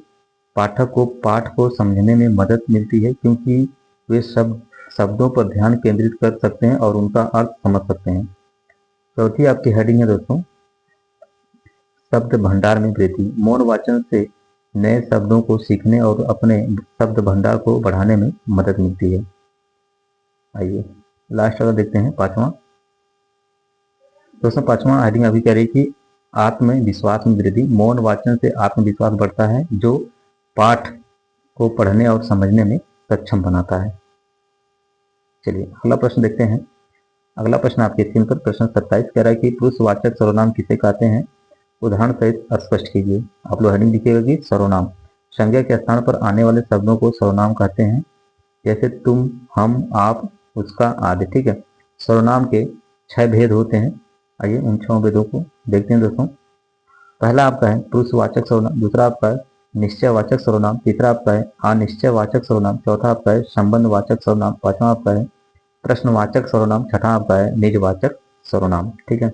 पाठक को पाठ को समझने में मदद मिलती है क्योंकि वे शब्दों पर ध्यान केंद्रित कर सकते हैं और उनका अर्थ समझ सकते हैं। चौथी आपकी हेडिंग है दोस्तों शब्द भंडार में वृद्धि। मौन वाचन से नए शब्दों को सीखने और अपने शब्द भंडार को बढ़ाने में मदद मिलती है। आइए लास्ट अगर देखते हैं पांचवा दोस्तों। पांचवा हेडिंग अभी कह रही कि आत्मविश्वास में वृद्धि। मौन वाचन से आत्मविश्वास बढ़ता है जो पाठ को पढ़ने और समझने में सक्षम बनाता है। चलिए अगला प्रश्न देखते हैं। अगला प्रश्न आपके स्क्रीन पर प्रश्न 27 कह रहा है कि पुरुषवाचक सर्वनाम किसे कहते हैं? उदाहरण सहित स्पष्ट कीजिए। आप लोग हेडिंग लिखिएगा कि सर्वनाम संज्ञा के स्थान पर आने वाले शब्दों को सर्वनाम कहते हैं, जैसे तुम, हम, आप, उसका आदि। ठीक है, सर्वनाम के 6 भेद होते हैं। आइए उन 6 भेदों को देखते हैं दोस्तों। पहला आपका है पुरुषवाचक सर्वनाम, दूसरा आपका है निश्चयवाचक सर्वनाम, तीसरा आपका है अनिश्चयवाचक सर्वनाम, चौथा आपका है संबंधवाचक सर्वनाम, पांचवा आपका है प्रश्नवाचक सर्वनाम, छठा आपका है निजवाचक सर्वनाम। ठीक है,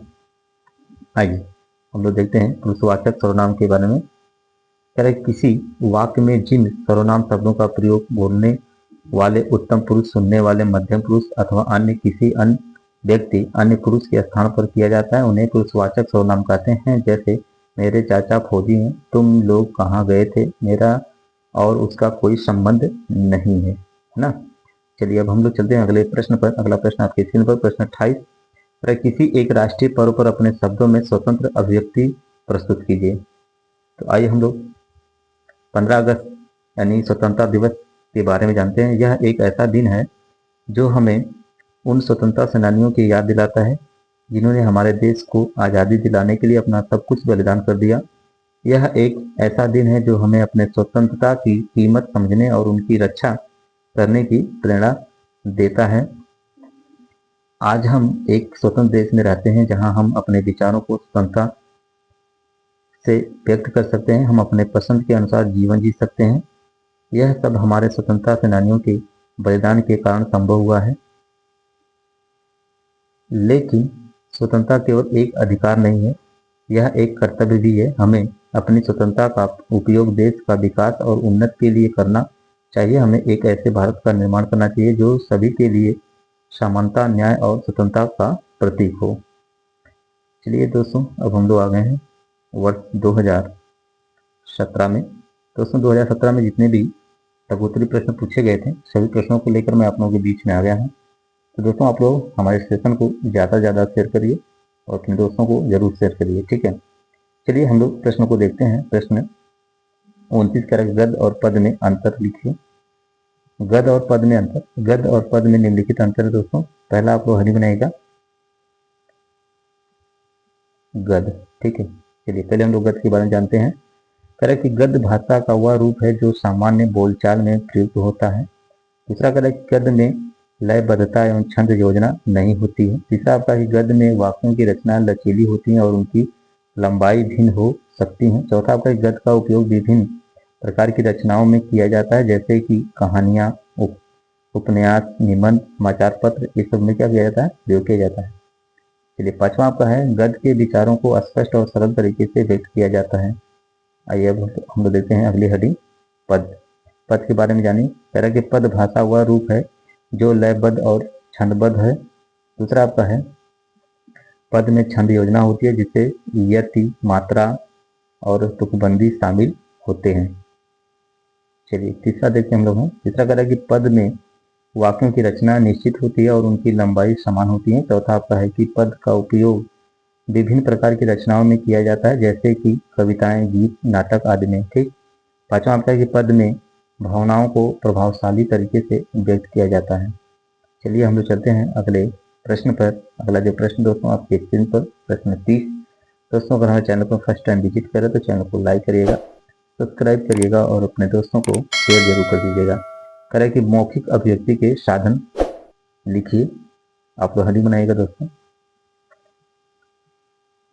आइए हम लोग देखते हैं पुरुषवाचक सर्वनाम के बारे में। कह रहे किसी वाक्य में जिन सर्वनाम शब्दों का प्रयोग बोलने वाले उत्तम पुरुष, सुनने वाले मध्यम पुरुष अथवा अन्य किसी अन्य व्यक्ति अन्य पुरुष के स्थान पर किया जाता है उन्हें पुरुषवाचक सर्वनाम कहते हैं। जैसे मेरे चाचा फौजी हैं, तुम लोग कहाँ गए थे, मेरा और उसका कोई संबंध नहीं है ना। चलिए अब हम लोग चलते हैं अगले प्रश्न पर। अगला प्रश्न आपके स्क्रीन पर, प्रश्न 28। किसी एक राष्ट्रीय पर्व पर अपने शब्दों में स्वतंत्र अभिव्यक्ति प्रस्तुत कीजिए। तो आइए हम लोग 15 अगस्त यानी स्वतंत्रता दिवस के बारे में जानते हैं। यह एक ऐसा दिन है जो हमें उन स्वतंत्रता सेनानियों की याद दिलाता है जिन्होंने हमारे देश को आज़ादी दिलाने के लिए अपना सब कुछ बलिदान कर दिया। यह एक ऐसा दिन है जो हमें अपने स्वतंत्रता की कीमत समझने और उनकी रक्षा करने की प्रेरणा देता है। आज हम एक स्वतंत्र देश में रहते हैं जहां हम अपने विचारों को स्वतंत्रता से व्यक्त कर सकते हैं, हम अपने पसंद के अनुसार जीवन जी सकते हैं। यह सब हमारे स्वतंत्रता सेनानियों के बलिदान के कारण संभव हुआ है। लेकिन स्वतंत्रता केवल एक अधिकार नहीं है, यह एक कर्तव्य भी है। हमें अपनी स्वतंत्रता का उपयोग देश का विकास और उन्नति के लिए करना चाहिए। हमें एक ऐसे भारत का निर्माण करना चाहिए जो सभी के लिए समानता, न्याय और स्वतंत्रता का प्रतीक हो। चलिए दोस्तों, अब हम लोग आ गए हैं वर्ष 2017 में। दोस्तों 2017 में जितने भी प्रश्नोत्तरी प्रश्न पूछे गए थे, सभी प्रश्नों को लेकर मैं आप लोगों के बीच में आ गया हूँ। तो दोस्तों आप लोग हमारे सेशन को ज़्यादा से ज़्यादा शेयर करिए और अपने दोस्तों को जरूर शेयर करिए, ठीक है। चलिए हम लोग प्रश्नों को देखते हैं। प्रश्न 29 कह रहा है गद्य और पद में अंतर लिखिए। गद्य और पद में अंतर, गद्य और पद में निम्नलिखित अंतर है दोस्तों। पहला आप लोग हरी बनाएगा गद्य, ठीक है। चलिए पहले हम लोग गद्य के बारे में जानते हैं। कह रहा है कि गद्य भाषा का वह रूप है जो सामान्य बोलचाल में प्रयुक्त होता है। दूसरा कह रहा है कि गद्य में लयबद्धता एवं छंद योजना नहीं होती है। तीसरा आपका कि गद्य में वाक्यों की रचना लचीली होती है और उनकी लंबाई भिन्न हो सकती है। चौथा आपका गद्य का उपयोग विभिन्न प्रकार की रचनाओं में किया जाता है, जैसे कि कहानियां, उपन्यास, निबंध, समाचार पत्र, ये सब में क्या किया जाता है, प्रयोग किया जाता है। चलिए पांचवा आपका है गद्य के विचारों को स्पष्ट और सरल तरीके से व्यक्त किया जाता है। आइए अब हम लोग देखते हैं अगली हेडिंग पद। पद के बारे में जानिए। कह रहा है कि पद भाषा वह रूप है जो लयबद्ध और छंदबद्ध है। दूसरा आपका है पद में छंद योजना होती है जिससे यति, मात्रा और तुकबंदी शामिल होते हैं। चलिए तीसरा देखते हैं हम लोग। तीसरा कह रहा है कि पद में वाक्यों की रचना निश्चित होती है और उनकी लंबाई समान होती है। चौथा आपका है कि पद का उपयोग विभिन्न प्रकार की रचनाओं में किया जाता है, जैसे कि कविताएं, गीत, नाटक आदि में, ठीक। पांचवा आपका है कि पद में भावनाओं को प्रभावशाली तरीके से व्यक्त किया जाता है। चलिए हम लोग चलते हैं अगले प्रश्न पर। अगला जो प्रश्न दोस्तों आपके स्क्रीन पर, प्रश्न 30। दोस्तों अगर हमारे चैनल को फर्स्ट टाइम विजिट करें तो चैनल को लाइक करिएगा, सब्सक्राइब करिएगा और अपने दोस्तों को शेयर जरूर कर दीजिएगा। कह रहा है कि मौखिक अभिव्यक्ति के साधन लिखिए। आप लोग हरी बनाइएगा दोस्तों।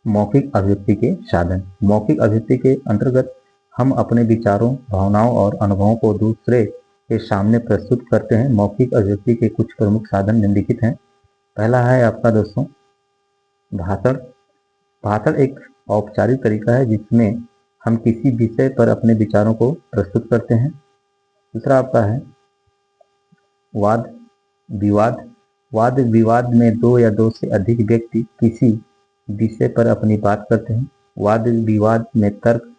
मौखिक अभिव्यक्ति के साधन। मौखिक अभिव्यक्ति के अंतर्गत हम अपने विचारों, भावनाओं और अनुभवों को दूसरे के सामने प्रस्तुत करते हैं। मौखिक अभिव्यक्ति के कुछ प्रमुख साधन निम्नलिखित हैं। पहला है आपका दोस्तों भाषण। भाषण एक औपचारिक तरीका है जिसमें हम किसी विषय पर अपने विचारों को प्रस्तुत करते हैं। दूसरा आपका है वाद विवाद। वाद विवाद में दो या दो से अधिक व्यक्ति किसी विषय पर अपनी बात करते हैं। वाद विवाद में तर्क,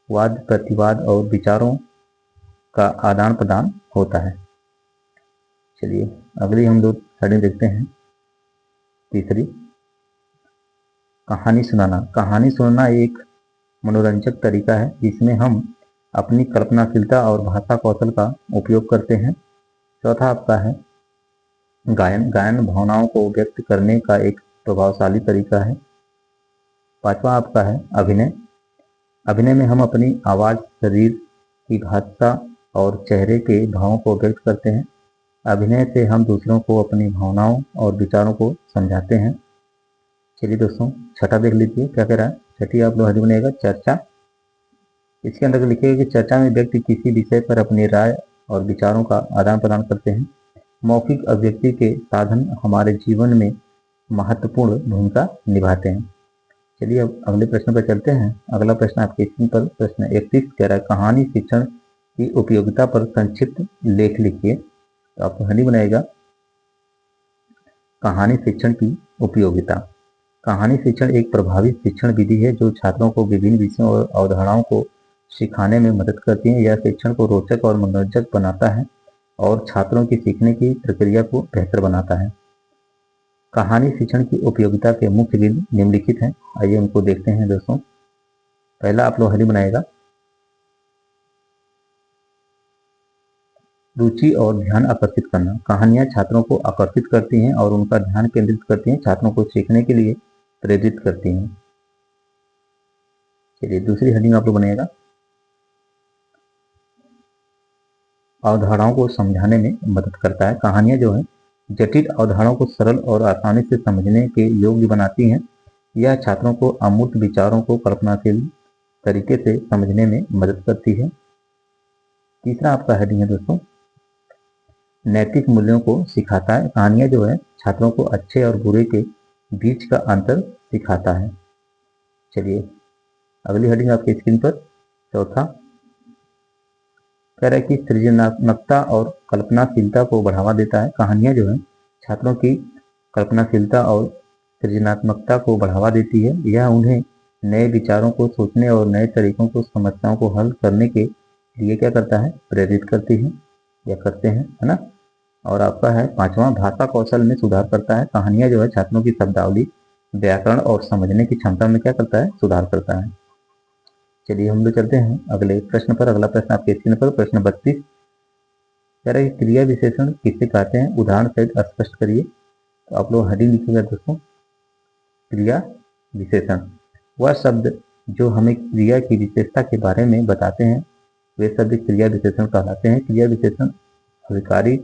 वाद प्रतिवाद और विचारों का आदान प्रदान होता है। चलिए अगली हम लोग हेडिंग देखते हैं तीसरी, कहानी सुनाना। कहानी सुनाना एक मनोरंजक तरीका है जिसमें हम अपनी कल्पनाशीलता और भाषा कौशल का उपयोग करते हैं। चौथा आपका है गायन। गायन भावनाओं को व्यक्त करने का एक प्रभावशाली तरीका है। पांचवा आपका है अभिनय। अभिनय में हम अपनी आवाज, शरीर की भाषा और चेहरे के भावों को व्यक्त करते हैं। अभिनय से हम दूसरों को अपनी भावनाओं और विचारों को समझाते हैं। चलिए दोस्तों छठा देख लीजिए क्या कह रहा है। छठी आप लोग हरी बनेगा चर्चा। इसके अंदर लिखिएगा कि चर्चा में व्यक्ति किसी विषय पर अपनी राय और विचारों का आदान प्रदान करते हैं। मौखिक अभिव्यक्ति के साधन हमारे जीवन में महत्वपूर्ण भूमिका निभाते हैं। चलिए अब अगले प्रश्न पर चलते हैं। अगला प्रश्न आपके स्क्रीन पर, प्रश्न 31 कह रहा है कहानी शिक्षण की उपयोगिता पर संक्षिप्त लेख लिखिए। तो आपको हनी बनाएगा कहानी शिक्षण की उपयोगिता। कहानी शिक्षण एक प्रभावी शिक्षण विधि है जो छात्रों को विभिन्न विषयों और अवधारणाओं को सिखाने में मदद करती हैं। यह शिक्षण को रोचक और मनोरंजक बनाता है और छात्रों की सीखने की प्रक्रिया को बेहतर बनाता है। कहानी शिक्षण की उपयोगिता के मुख्य बिंदु निम्नलिखित हैं। आइए उनको देखते हैं दोस्तों। पहला आप लोग हेडिंग बनाएगा, रुचि और ध्यान आकर्षित करना। कहानियां छात्रों को आकर्षित करती हैं और उनका ध्यान केंद्रित करती हैं, छात्रों को सीखने के लिए प्रेरित करती हैं। चलिए दूसरी हेडिंग आप लोग बनाएगा, अवधारणाओं को समझाने में मदद करता है। कहानियां जो है जटिल अवधारणाओं को सरल और आसानी से समझने के योग्य बनाती हैं। यह छात्रों को अमूर्त विचारों को कल्पनाशील तरीके से समझने में मदद करती है। तीसरा आपका हेडिंग है दोस्तों, नैतिक मूल्यों को सिखाता है। कहानियां जो है छात्रों को अच्छे और बुरे के बीच का अंतर सिखाता है। चलिए अगली हेडिंग आपकी स्क्रीन पर, चौथा कह रहा है कि सृजनात्मकता और कल्पनाशीलता को बढ़ावा देता है। कहानियां जो है छात्रों की कल्पनाशीलता और सृजनात्मकता को बढ़ावा देती है। यह उन्हें नए विचारों को सोचने और नए तरीकों को समस्याओं को हल करने के लिए क्या करता है, प्रेरित करती है या करते हैं, है ना। और आपका है पांचवा, भाषा कौशल में सुधार करता है। कहानियां जो है छात्रों की शब्दावली, व्याकरण और समझने की क्षमता में क्या करता है, सुधार करता है। चलिए हम लोग चलते हैं अगले प्रश्न पर। अगला प्रश्न आपके स्क्रीन पर, प्रश्न 32 कह रहा है क्रिया विशेषण किसे कहते हैं, उदाहरण सहित स्पष्ट करिए। तो आप लोग हेडिंग लिखिएगा दोस्तों, क्रिया विशेषण। वह शब्द जो हमें क्रिया की विशेषता के बारे में बताते हैं वे शब्द क्रिया विशेषण कहलाते हैं। क्रिया विशेषण अविकारी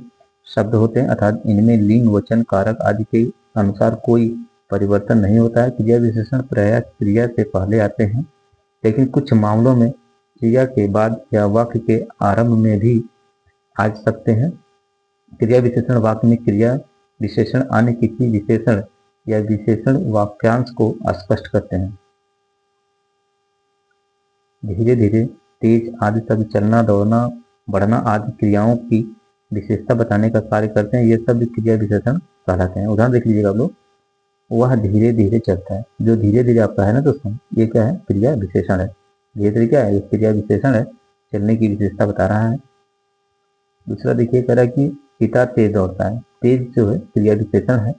शब्द होते हैं, अर्थात इनमें लिंग, वचन, कारक आदि के अनुसार कोई परिवर्तन नहीं होता है। क्रिया विशेषण प्रायः क्रिया से पहले आते हैं, लेकिन कुछ मामलों में क्रिया के बाद या वाक्य के आरंभ में भी आ सकते हैं। क्रिया विशेषण वाक्य में क्रिया विशेषण अन्य किसी विशेषण या विशेषण वाक्यांश को स्पष्ट करते हैं। धीरे धीरे, तेज आदि शब्द चलना, दौड़ना, बढ़ना आदि क्रियाओं की विशेषता बताने का कार्य करते हैं। ये सब क्रिया विशेषण कहलाते हैं। उदाहरण देख लीजिएगा आप लोग, वह धीरे धीरे चलता है। जो धीरे धीरे आपका है ना दोस्तों, ये क्या है, क्रिया विशेषण है। धीरे धीरे क्या है, ये क्रिया विशेषण है, चलने की विशेषता बता रहा है। दूसरा देखिए, कह रहा है कि पिता तेज दौड़ता है। तेज जो है क्रिया विशेषण है,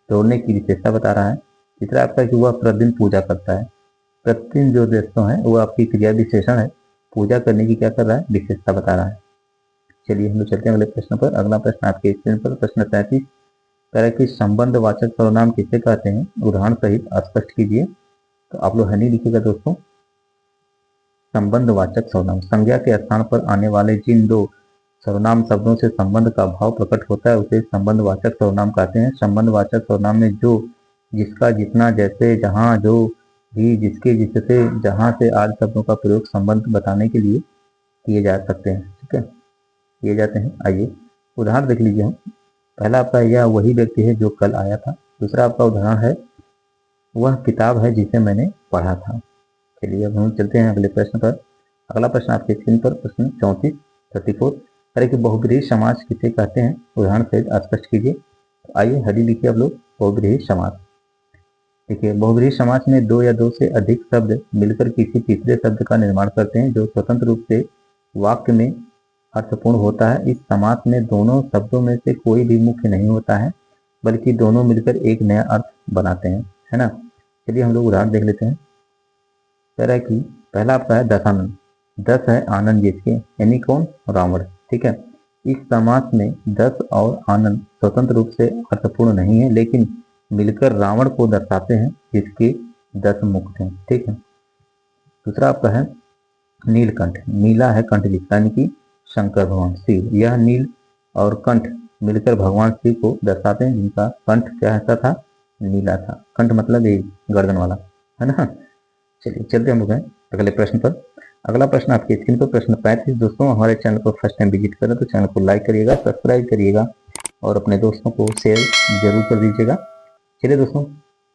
दौड़ने की विशेषता बता रहा है। तीसरा आपका कि वह प्रतिदिन पूजा करता है। प्रतिदिन जो दोस्तों है वो आपकी क्रिया विशेषण है, पूजा करने की क्या कर रहा है, विशेषता बता रहा है। चलिए हम लोग चलते हैं अगले प्रश्न पर। अगला प्रश्न आपके स्क्रीन पर, प्रश्न 33 कह रहा है कि संबंधवाचक सर्वनाम किसे कहते हैं, उदाहरण सहित स्पष्ट कीजिए। तो आप लोग हेडिंग लिखिएगा दोस्तों, संबंधवाचक सर्वनाम। संज्ञा के स्थान पर आने वाले जिन दो सर्वनाम शब्दों से संबंध का भाव प्रकट होता है उसे संबंधवाचक सर्वनाम कहते हैं। संबंधवाचक सर्वनाम में जो, जिसका, जितना, जैसे, जहां, जो भी, जिसके, जिससे, जहां से आदि शब्दों का प्रयोग संबंध बताने के लिए किए जा सकते हैं। ठीक है, किए जाते हैं। आइए उदाहरण देख लीजिए हम। पहला आपका यह वही व्यक्ति है जो कल आया था। दूसरा आपका उदाहरण है वह किताब है जिसे मैंने पढ़ा था। चलिए अब हम चलते हैं अगले प्रश्न पर। अगला प्रश्न आपके स्क्रीन पर, प्रश्न 34 अरे कि बहुब्रीहि समास किसे कहते हैं, उदाहरण सहित स्पष्ट कीजिए। आइए हेडिंग लिखिए आप लोग, बहुब्रीहि समास। देखिए बहुब्रीहि समास में दो या दो से अधिक शब्द मिलकर किसी तीसरे शब्द का निर्माण करते हैं जो स्वतंत्र रूप से वाक्य में अर्थपूर्ण होता है। इस समास में दोनों शब्दों में से कोई भी मुख्य नहीं होता है, बल्कि दोनों मिलकर एक नया अर्थ बनाते हैं, है ना। चलिए हम लोग उदाहरण देख लेते हैं। कह रहा है कि पहला आपका है दशानन। 10 है आनंद जिसके, यानी कौन, रावण। ठीक है, इस समास में 10 और आनंद स्वतंत्र रूप से अर्थपूर्ण नहीं है, लेकिन मिलकर रावण को दर्शाते हैं जिसके 10 मुख हैं। ठीक है। दूसरा आपका है नीलकंठ। नीला है कंठ जिसका, यानी कि शंकर भगवान शिव। यह नील और कंठ मिलकर भगवान शिव को दर्शाते हैं जिनका कंठ क्या ऐसा था, नीला था। कंठ मतलब ये गर्दन वाला, है ना। चलिए चलते हम लोग हैं अगले प्रश्न पर। अगला प्रश्न आपकी स्क्रीन पर, प्रश्न 35। दोस्तों हमारे चैनल को फर्स्ट टाइम विजिट करें तो चैनल को लाइक करिएगा, सब्सक्राइब करिएगा और अपने दोस्तों को शेयर जरूर कर दीजिएगा। चलिए दोस्तों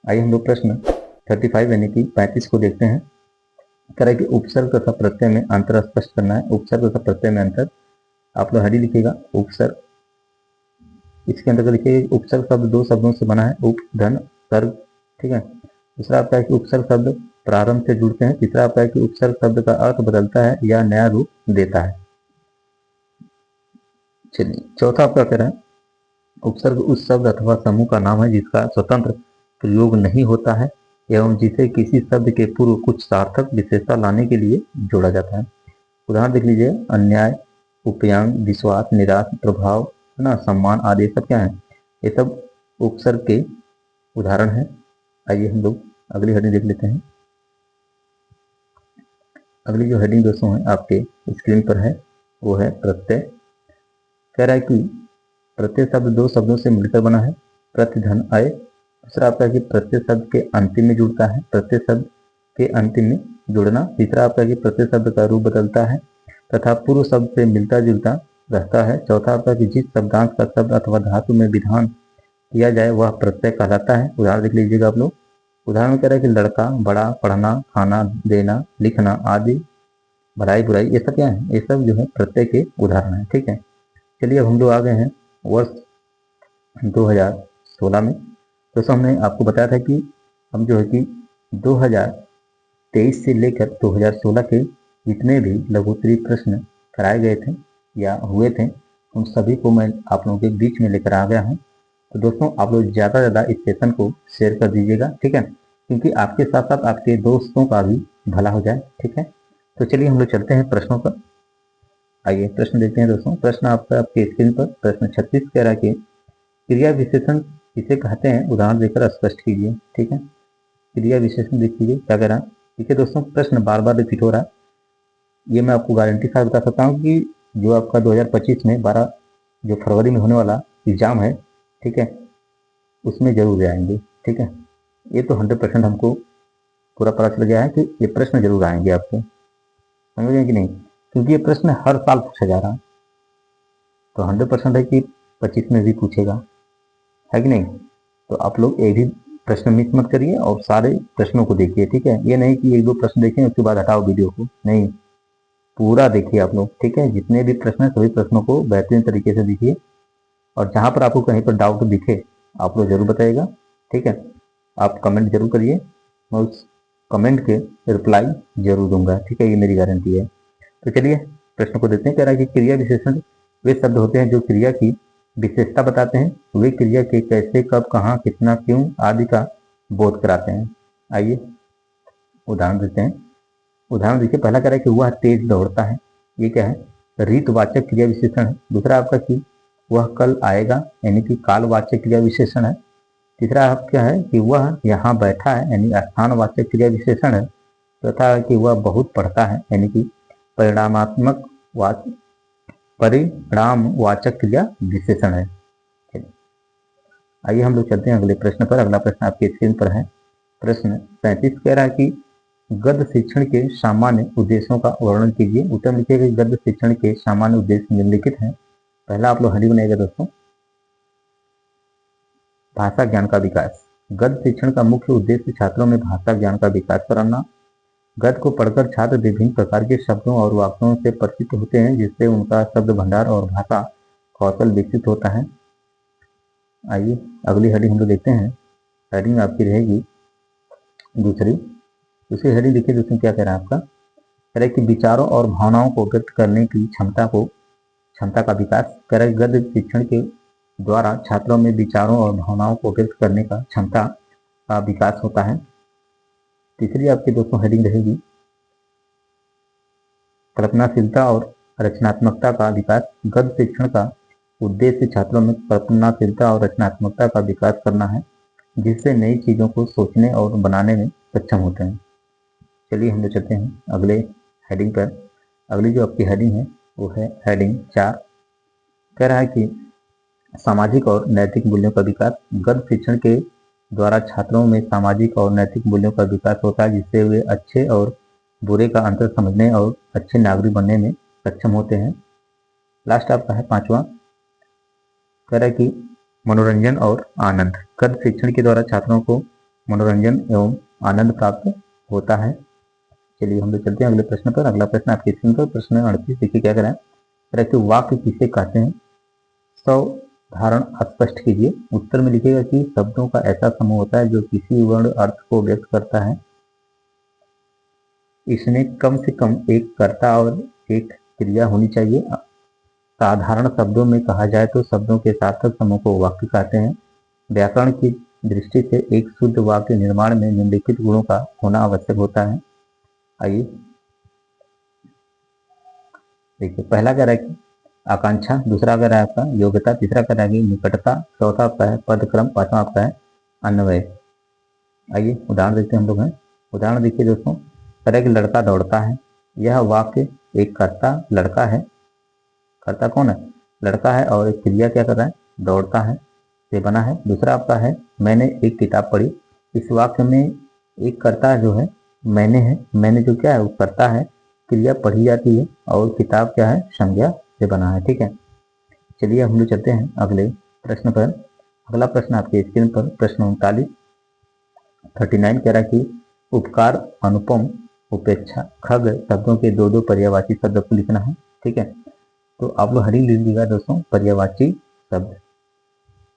आइए हम लोग प्रश्न 35 यानी कि 35 को देखते हैं। तरह के उपसर्ग तथा प्रत्यय में अंतर स्पष्ट करना है। उपसर्ग तथा प्रत्यय में अंतर, आप लोग हेडिंग लिखिएगा उपसर्ग। इसके अंतर्गत लिखिए उपसर्ग शब्द दो शब्दों से बना है, उप, धन, सर्ग। ठीक है। दूसरा आपका है कि उपसर्ग शब्द प्रारंभ से जुड़ते हैं। तीसरा आपका है कि उपसर्ग शब्द का अर्थ बदलता है या नया रूप देता है। चलिए, चौथा आपका कह रहा है उपसर्ग उस शब्द अथवा समूह का नाम है जिसका स्वतंत्र प्रयोग नहीं होता है एवं जिसे किसी शब्द के पूर्व कुछ सार्थक विशेषता लाने के लिए जोड़ा जाता है। उदाहरण देख लीजिए, अन्याय, उपयांग, विश्वास, निराश, प्रभाव, है ना, सम्मान आदि सब क्या है, ये सब उपसर्ग के उदाहरण है। आइए हम लोग अगली हेडिंग देख लेते हैं। अगली जो हेडिंग दोस्तों है आपके स्क्रीन पर है वो है प्रत्यय। कह रहा है कि प्रत्यय शब्द दो शब्दों से मिलकर बना है, प्रत्य धन अय। दूसरा आपका कि प्रत्यय शब्द के अंतिम में जुड़ता है, प्रत्यय शब्द के अंतिम में जुड़ना। तीसरा आपका कि प्रत्यय शब्द का रूप बदलता है तथा पूर्व शब्द से मिलता जुलता रहता है। चौथा आपका कि जिस शब्दांश का शब्द अथवा धातु में विधान किया जाए वह प्रत्यय कहलाता है। उदाहरण देख लीजिएगा आप लोग। उदाहरण में कह रहा है कि लड़का, बड़ा, पढ़ना, खाना, देना, लिखना आदि, भलाई बुराई, ये सब क्या है, ये सब जो है प्रत्यय के उदाहरण है। ठीक है, चलिए अब हम लोग आ गए हैं वर्ष 2016 में। दोस्तों हमने आपको बताया था कि हम जो है कि 2023 से लेकर 2016 के जितने भी लघुत्तरीय प्रश्न कराए गए थे या हुए थे उन सभी को मैं आप लोगों के बीच में लेकर आ गया हूँ। तो दोस्तों आप लोग ज़्यादा से ज़्यादा इस सेशन को शेयर कर दीजिएगा, ठीक है, क्योंकि आपके साथ साथ आपके दोस्तों का भी भला हो जाए। ठीक है, तो चलिए हम लोग चलते हैं प्रश्नों पर। आइए प्रश्न देखते हैं दोस्तों। प्रश्न आपका आपके स्क्रीन पर प्रश्न 36 कह रहा है कि क्रिया विशेषण किसे कहते हैं, उदाहरण देकर स्पष्ट कीजिए। ठीक है, क्रिया विशेषण देखिए क्या कह रहा है। ठीक है दोस्तों, प्रश्न बार बार रिपीट हो रहा है, ये मैं आपको गारंटी के साथ बता सकता हूँ कि जो आपका 2025 में 12 जो फरवरी में होने वाला एग्जाम है, ठीक है, उसमें जरूर आएंगे। ठीक है, ये तो 100% हमको पूरा पता चल गया है कि ये प्रश्न जरूर आएंगे आपको, समझ गए कि नहीं, क्योंकि ये प्रश्न हर साल पूछा जा रहा है। तो 100% है कि 25 में भी पूछेगा, है कि नहीं। तो आप लोग एक भी प्रश्न मिस मत करिए और सारे प्रश्नों को देखिए। ठीक है, ये नहीं कि एक दो प्रश्न देखें उसके बाद हटाओ वीडियो को, नहीं, पूरा देखिए आप लोग। ठीक है, जितने भी प्रश्न है सभी प्रश्नों को बेहतरीन तरीके से देखिए और जहां पर आपको कहीं पर डाउट दिखे आप लोग जरूर बताइएगा। ठीक है, आप कमेंट जरूर करिए, मैं उस कमेंट के रिप्लाई जरूर दूंगा। ठीक है, ये मेरी गारंटी है। तो चलिए प्रश्न को देखते हैं। कह रहा है कि क्रिया विशेषण वे शब्द होते हैं जो क्रिया की विशेषता बताते हैं, वे क्रिया के कैसे, कब, कहाँ, कितना, क्यों आदि का बोध कराते हैं। आइए उदाहरण देते हैं। उदाहरण देखिए, पहला कह रहा है कि वह तेज दौड़ता है, ये क्या है, रीतवाचक क्रिया विशेषण है। दूसरा आपका कि वह कल आएगा, यानी कि कालवाचक क्रिया विशेषण है। तीसरा आप क्या है कि वह यहाँ बैठा है, यानी स्थानवाचक क्रिया विशेषण है। चौथा है कि वह बहुत पढ़ता है, यानी कि परिणामात्मक परिणामवाचक क्रिया विशेषण है। आइए हम लोग चलते हैं अगले प्रश्न पर। अगला प्रश्न आपके स्क्रीन पर है प्रश्न 37 कह रहा है कि गद्य शिक्षण के सामान्य उद्देश्यों का वर्णन कीजिए। उत्तर लिखिएगा कि गद्य शिक्षण के सामान्य उद्देश्य निम्नलिखित हैं। पहला आप लोग हेडिंग बनाइएगा दोस्तों, भाषा ज्ञान का विकास। गद्य शिक्षण का मुख्य उद्देश्य छात्रों में भाषा ज्ञान का विकास कराना। गद्य को पढ़कर छात्र विभिन्न प्रकार के शब्दों और वाक्यों से परिचित होते हैं, जिससे उनका शब्द भंडार और भाषा कौशल विकसित होता है। आइए अगली हेडिंग हम लोग देखते हैं। हेडिंग आपकी रहेगी दूसरी हेडिंग देखिए दोस्तों, क्या कह रहा है आपका, कह रहा है कि विचारों और भावनाओं को व्यक्त करने की क्षमता का विकास। कह रहा है गद्य शिक्षण के द्वारा छात्रों में विचारों और भावनाओं को व्यक्त करने का क्षमता का विकास होता है। तीसरी आपकी दोस्तों हेडिंग रहेगी कल्पनाशीलता और रचनात्मकता का विकास। गद्य शिक्षण का उद्देश्य छात्रों में कल्पनाशीलता और रचनात्मकता का विकास करना है, जिससे नई चीजों को सोचने और बनाने में सक्षम होते हैं। चलिए हम लोग चलते हैं अगले हेडिंग पर। अगली जो आपकी हेडिंग है वो है हेडिंग 4। कह रहा है कि सामाजिक और नैतिक मूल्यों का विकास। गद्य शिक्षण के द्वारा छात्रों में सामाजिक और नैतिक मूल्यों का विकास होता है, जिससे वे अच्छे और बुरे का अंतर समझने और अच्छे नागरिक बनने में सक्षम होते हैं। लास्ट आपका है 5वां, कह रहा है कि मनोरंजन और आनंद। गद्य शिक्षण के द्वारा छात्रों को मनोरंजन एवं आनंद प्राप्त होता है। चलिए हम लोग चलते हैं अगले प्रश्न पर। अगला प्रश्न आपके स्क्रीन पर प्रश्न 38 देखिए क्या कह रहा है। कह रहा है कि वाक्य किसे कहते हैं, साधारण स्पष्ट कीजिए। उत्तर में लिखिएगा कि शब्दों का ऐसा समूह होता है जो किसी वर्ण अर्थ को व्यक्त करता है। इसमें कम से कम एक कर्ता और एक क्रिया होनी चाहिए। साधारण शब्दों में कहा जाए तो शब्दों के सार्थक समूह को वाक्य कहते हैं। व्याकरण की दृष्टि से एक शुद्ध वाक्य निर्माण में निम्नलिखित गुणों का होना आवश्यक होता है। आइए देखिए, पहला कह रहा है कि आकांक्षा, दूसरा कह रहा है आपका योग्यता, तीसरा कह रहा है कि निकटता, चौथा आपका है पदक्रम, पांचवा आपका है अन्वय। आइए उदाहरण देखते हैं हम लोग हैं। उदाहरण देखिए दोस्तों, कह रहा है कि लड़का दौड़ता है। यह वाक्य एक कर्ता लड़का है, कर्ता कौन है? लड़का है, और एक क्रिया क्या कर रहा है? दौड़ता है से बना है। दूसरा आपका है मैंने एक किताब पढ़ी। इस वाक्य में एक कर्ता जो है मैंने है, मैंने जो क्या है वो कर्ता है, क्रिया पढ़ी जाती है, और किताब क्या है? संज्ञा से बना है। ठीक है, चलिए हम लोग चलते हैं अगले प्रश्न पर। अगला प्रश्न आपके स्क्रीन पर प्रश्न 39 कह रहा है कि उपकार, अनुपम, उपेक्षा, खग शब्दों के दो दो पर्यायवाची शब्द को लिखना है। ठीक है, तो आप लोग हरी लिख लीजिएगा दोस्तों पर्यायवाची शब्द।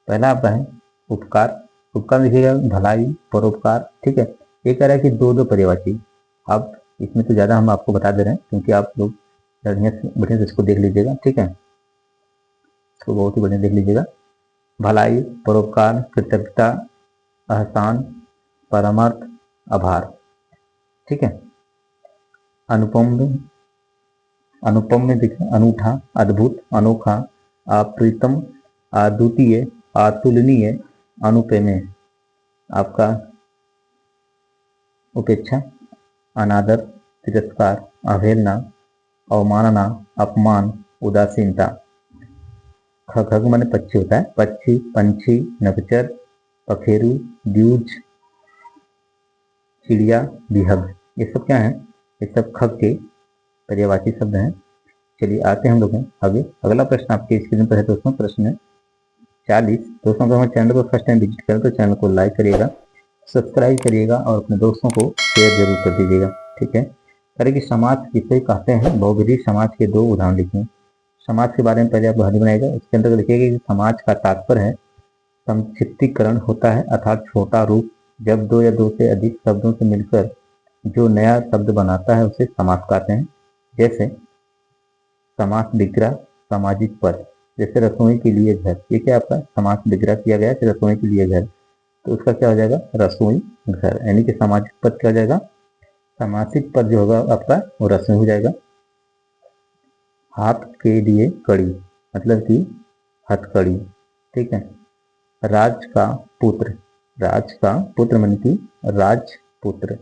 पहला आपका है उपकार। उपकार लिखिएगा भलाई, परोपकार। ठीक है, ये कह रहा है कि दो दो पर्यायवाची। अब इसमें तो ज्यादा हम आपको बता दे रहे हैं क्योंकि आप लोग बढ़िया से इसको देख लीजिएगा। ठीक है, इसको बहुत ही बढ़िया देख लीजिएगा। भलाई, परोपकार, कृतज्ञता, एहसान, परमार्थ, आभार। ठीक है, अनुपम में देखिए अनूठा, अद्भुत, अनोखा, अप्रीतम, अद्वितीय, अतुलनीय, अनुपेय। आपका उपेक्षा, अनादर, तिरस्कार, अवहेलना, अवमानना, अपमान, उदासीनता। खग माने पक्षी होता है, पक्षी, पंछी, नभचर, पखेरु, द्यूज, चिड़िया, बिहग, ये सब क्या है? ये सब खग के पर्यायवाची शब्द हैं। चलिए आते हैं हम लोग आगे। अगला प्रश्न आपके स्क्रीन पर है दोस्तों, प्रश्न 40। दोस्तों अगर हमारे चैनल को फर्स्ट टाइम विजिट करें तो चैनल को लाइक करिएगा, सब्सक्राइब करिएगा और अपने दोस्तों को शेयर जरूर कर दीजिएगा। ठीक है, करें कि समाज किसे कहते हैं? बहुविधि समाज के दो उदाहरण लिखिए। समाज के बारे में पहले आप हरी बनाएगा, इसके अंदर लिखिएगा कि समाज का तात्पर्य है संक्षिप्तीकरण होता है, अर्थात छोटा रूप। जब दो या दो से अधिक शब्दों से मिलकर जो नया शब्द बनाता है उसे समास कहते हैं। जैसे समास विग्रह, सामाजिक पद, जैसे रसोई के लिए घर, ये क्या आपका समास विग्रह किया गया है रसोई के लिए घर, तो उसका क्या हो जाएगा? रसोई घर, यानी कि सामाजिक पद क्या हो जाएगा? सामासिक पद जो होगा आपका वो रसोई हो जाएगा। हाथ के लिए कड़ी, मतलब कि हथकड़ी। ठीक है, राज का पुत्र, राज का पुत्र मन की राजपुत्र।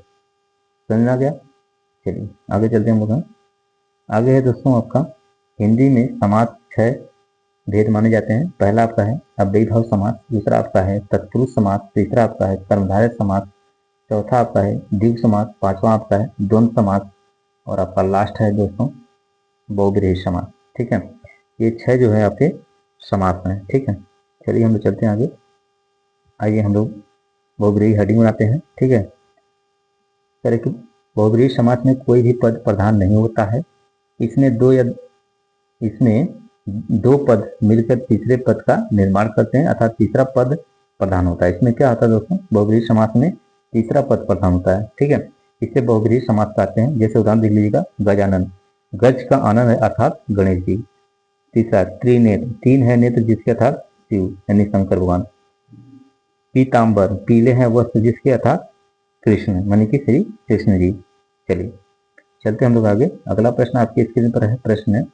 समझ आ गया? चलिए आगे चलते हैं हम लोग। आगे है दोस्तों आपका हिंदी में समास 6 भेद माने जाते हैं। पहला आपका है अव्ययीभाव समास, दूसरा आपका है तत्पुरुष समास, तीसरा आपका है कर्मधारय समास, चौथा आपका है द्विगु समास, पांचवा आपका है द्वंद्व समास, और आपका लास्ट है दोस्तों बहुव्रीहि समास। ठीक है, ये 6 जो है आपके समास हैं। ठीक है, चलिए हम लोग चलते हैं आगे। आइए हम लोग बहुव्रीहि हेडिंग बनाते हैं। ठीक है, बहुव्रीहि समास में कोई भी पद प्रधान नहीं होता है। इसमें दो पद मिलकर तीसरे पद का निर्माण करते हैं, अर्थात तीसरा पद प्रधान होता है। इसमें क्या होता है दोस्तों? बहुव्रीहि समास में तीसरा पद प्रधान होता है। ठीक है, इसे बहुव्रीहि समास कहते हैं। जैसे उदाहरण देख लीजिएगा, गजानन, गज का आनंद है अर्थात गणेश जी। तीसरा त्रिनेत्र, तीन है नेत्र जिसके अर्थात शिव यानी शंकर भगवान। पीताम्बर, पीले हैं वस्त्र जिसके अर्थात कृष्ण मानी कि श्री कृष्ण जी। चलिए चलते हम लोग आगे। अगला प्रश्न आपके स्क्रीन पर है, प्रश्न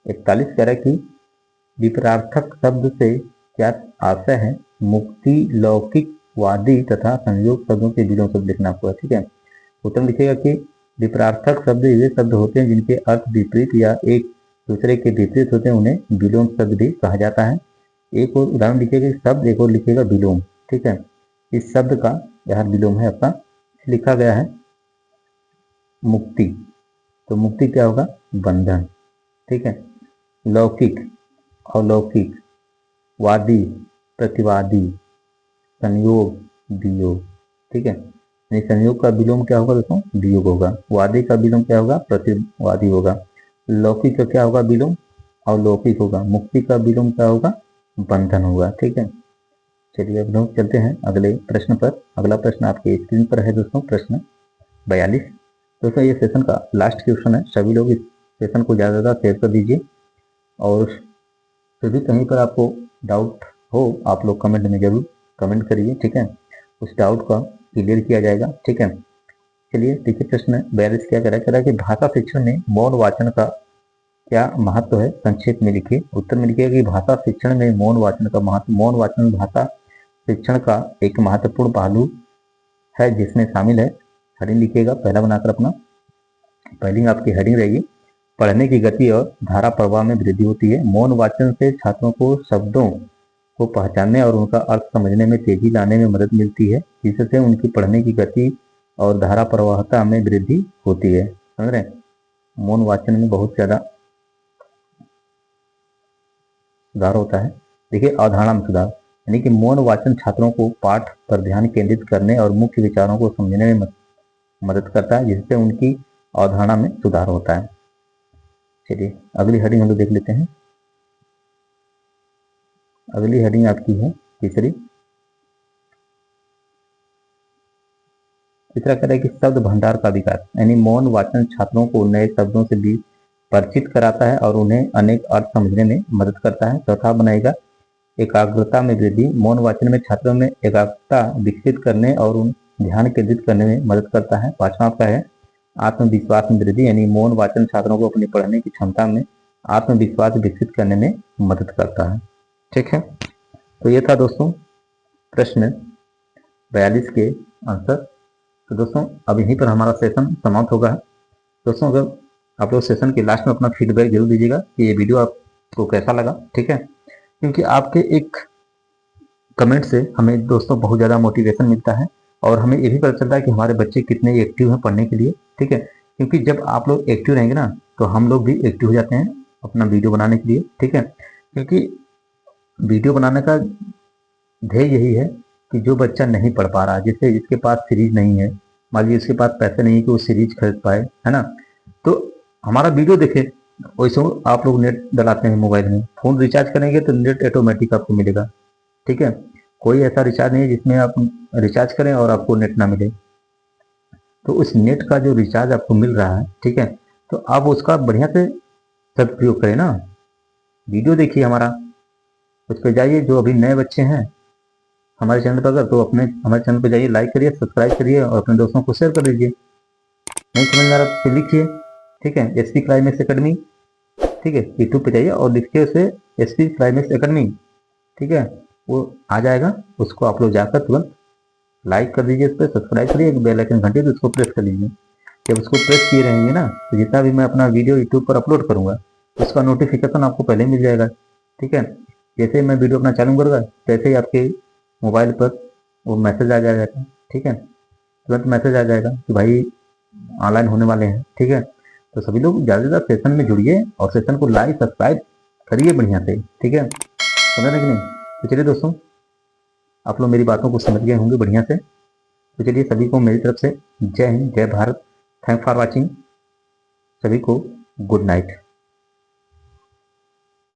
41 कह रहा है कि विपरार्थक शब्द से क्या आशय है? मुक्ति, लौकिक, वादी तथा संयोग शब्दों के विलोम शब्द लिखना आपको है। ठीक है, उत्तर लिखेगा कि विपरार्थक शब्द वे शब्द होते हैं जिनके अर्थ विपरीत या एक दूसरे के विपरीत होते हैं, उन्हें विलोम शब्द भी कहा जाता है। एक और उदाहरण लिखेगा शब्द, एक और लिखेगा विलोम। ठीक है, इस शब्द का यहाँ विलोम है आपका, लिखा गया है मुक्ति, तो मुक्ति क्या होगा? बंधन। ठीक है, लौकिक, अलौकिक, वादी, प्रतिवादी, संयोग, वियोग। ठीक है, संयोग का विलोम क्या होगा दोस्तों? वियोग होगा। वादी का विलोम क्या होगा? प्रतिवादी होगा। लौकिक का क्या होगा विलोम? अलौकिक होगा। मुक्ति का विलोम क्या होगा? बंधन होगा। ठीक है, चलिए अब लोग चलते हैं अगले प्रश्न पर। अगला प्रश्न आपके स्क्रीन पर है दोस्तों, प्रश्न 42। दोस्तों ये सेशन का लास्ट क्वेश्चन है, सभी लोग इस सेशन को ज़्यादा से ज़्यादा शेयर कर दीजिए, और फिर भी कहीं पर आपको डाउट हो आप लोग कमेंट में जरूर कमेंट करिए, ठीक है। उस डाउट का क्लियर किया जाएगा, ठीक है। चलिए देखिए प्रश्न 42 क्या कह रहा है कि भाषा शिक्षण में मौन वाचन का क्या महत्व है, संक्षेप में लिखिए। उत्तर में लिखिएगा कि भाषा शिक्षण में मौन वाचन का महत्व। मौन वाचन भाषा शिक्षण का एक महत्वपूर्ण पहलू है जिसमें शामिल है। हेडिंग लिखिएगा पहला बनाकर अपना, पहली आपकी हेडिंग रहेगी पढ़ने की गति और धारा प्रवाह में वृद्धि होती है। मौन वाचन से छात्रों को शब्दों को पहचानने और उनका अर्थ समझने में तेजी लाने में मदद मिलती है, जिससे उनकी पढ़ने की गति और धारा प्रवाहता में वृद्धि होती है। समझ रहे हैं, मौन वाचन में बहुत ज्यादा सुधार होता है। देखिए अवधारणा में सुधार, यानी कि मौन वाचन छात्रों को पाठ पर ध्यान केंद्रित करने और मुख्य विचारों को समझने में मदद करता है, जिससे उनकी अवधारणा में सुधार होता है। चलिए अगली हेडिंग हम लोग देख लेते हैं। अगली हेडिंग आपकी है तीसरी। तीसरा कह रहा है कि शब्द भंडार का विकास, यानी मौन वाचन छात्रों को नए शब्दों से भी परिचित कराता है और उन्हें अनेक अर्थ समझने में मदद करता है। चौथा बनाएगा एकाग्रता में वृद्धि। मौन वाचन में छात्रों में एकाग्रता विकसित करने और उन ध्यान केंद्रित करने में मदद करता है। पांचवा आपका है आत्मविश्वास में वृद्धि, यानी मौन वाचन छात्रों को अपनी पढ़ने की क्षमता में आत्मविश्वास विकसित करने में मदद करता है। ठीक है, तो ये था दोस्तों प्रश्न 42 के आंसर। तो दोस्तों अब यहीं पर हमारा सेशन समाप्त होगा। दोस्तों अगर आप लोग सेशन के लास्ट में अपना फीडबैक जरूर दीजिएगा कि ये वीडियो आपको कैसा लगा, ठीक है, क्योंकि आपके एक कमेंट से हमें दोस्तों बहुत ज़्यादा मोटिवेशन मिलता है और हमें ये भी पता चलता है कि हमारे बच्चे कितने एक्टिव हैं पढ़ने के लिए, ठीक है। क्योंकि जब आप लोग एक्टिव रहेंगे ना तो हम लोग भी एक्टिव हो जाते हैं अपना वीडियो बनाने के लिए, ठीक है। क्योंकि वीडियो बनाने का ध्येय यही है कि जो बच्चा नहीं पढ़ पा रहा, जिससे जिसके पास सीरीज नहीं है, मान लीजिए उसके पास पैसे नहीं है कि वो सीरीज खरीद पाए, है ना, तो हमारा वीडियो देखे। वैसे आप लोग नेट डलाते हैं मोबाइल में, फोन रिचार्ज करेंगे तो नेट ऑटोमेटिक आपको मिलेगा, ठीक है। कोई ऐसा रिचार्ज नहीं है जिसमें आप रिचार्ज करें और आपको नेट ना मिले। तो उस नेट का जो रिचार्ज आपको मिल रहा है, ठीक है, तो आप उसका बढ़िया से सदुपयोग करें ना। वीडियो देखिए हमारा, उस पर जाइए। जो अभी नए बच्चे हैं हमारे चैनल पर अगर, तो अपने हमारे चैनल पर जाइए, लाइक करिए, सब्सक्राइब करिए और अपने दोस्तों को शेयर कर दीजिए। नहीं समझ में आ रहा तो लिखिए, ठीक है, एसपी क्लाइमेक्स एकेडमी, ठीक है, यूट्यूब पे जाइए और लिखिए उसे एसपी क्लाइमेक्स एकेडमी, ठीक है, वो आ जाएगा। उसको आप लोग जाकर तुरंत लाइक कर दीजिए, उस पर सब्सक्राइब करिए, बेल आइकन घंटे तो उसको प्रेस कर लीजिए। जब उसको प्रेस किए रहेंगे ना तो जितना भी मैं अपना वीडियो यूट्यूब पर अपलोड करूंगा उसका नोटिफिकेशन आपको पहले मिल जाएगा, ठीक है। जैसे मैं वीडियो अपना चालू करूँगा तैसे ही आपके मोबाइल पर वो मैसेज आ जाएगा, ठीक है, तुरंत मैसेज आ जाएगा कि भाई ऑनलाइन होने वाले हैं, ठीक है। तो सभी लोग ज़्यादा से ज़्यादा सेशन में जुड़िए और सेशन को लाइक सब्सक्राइब करिए बढ़िया से, ठीक है, समझ रहे कि नहीं। तो चलिए दोस्तों आप लोग मेरी बातों को समझ गए होंगे बढ़िया से। तो चलिए सभी को मेरी तरफ से जय हिंद, जय भारत, थैंक फॉर वॉचिंग, सभी को गुड नाइट।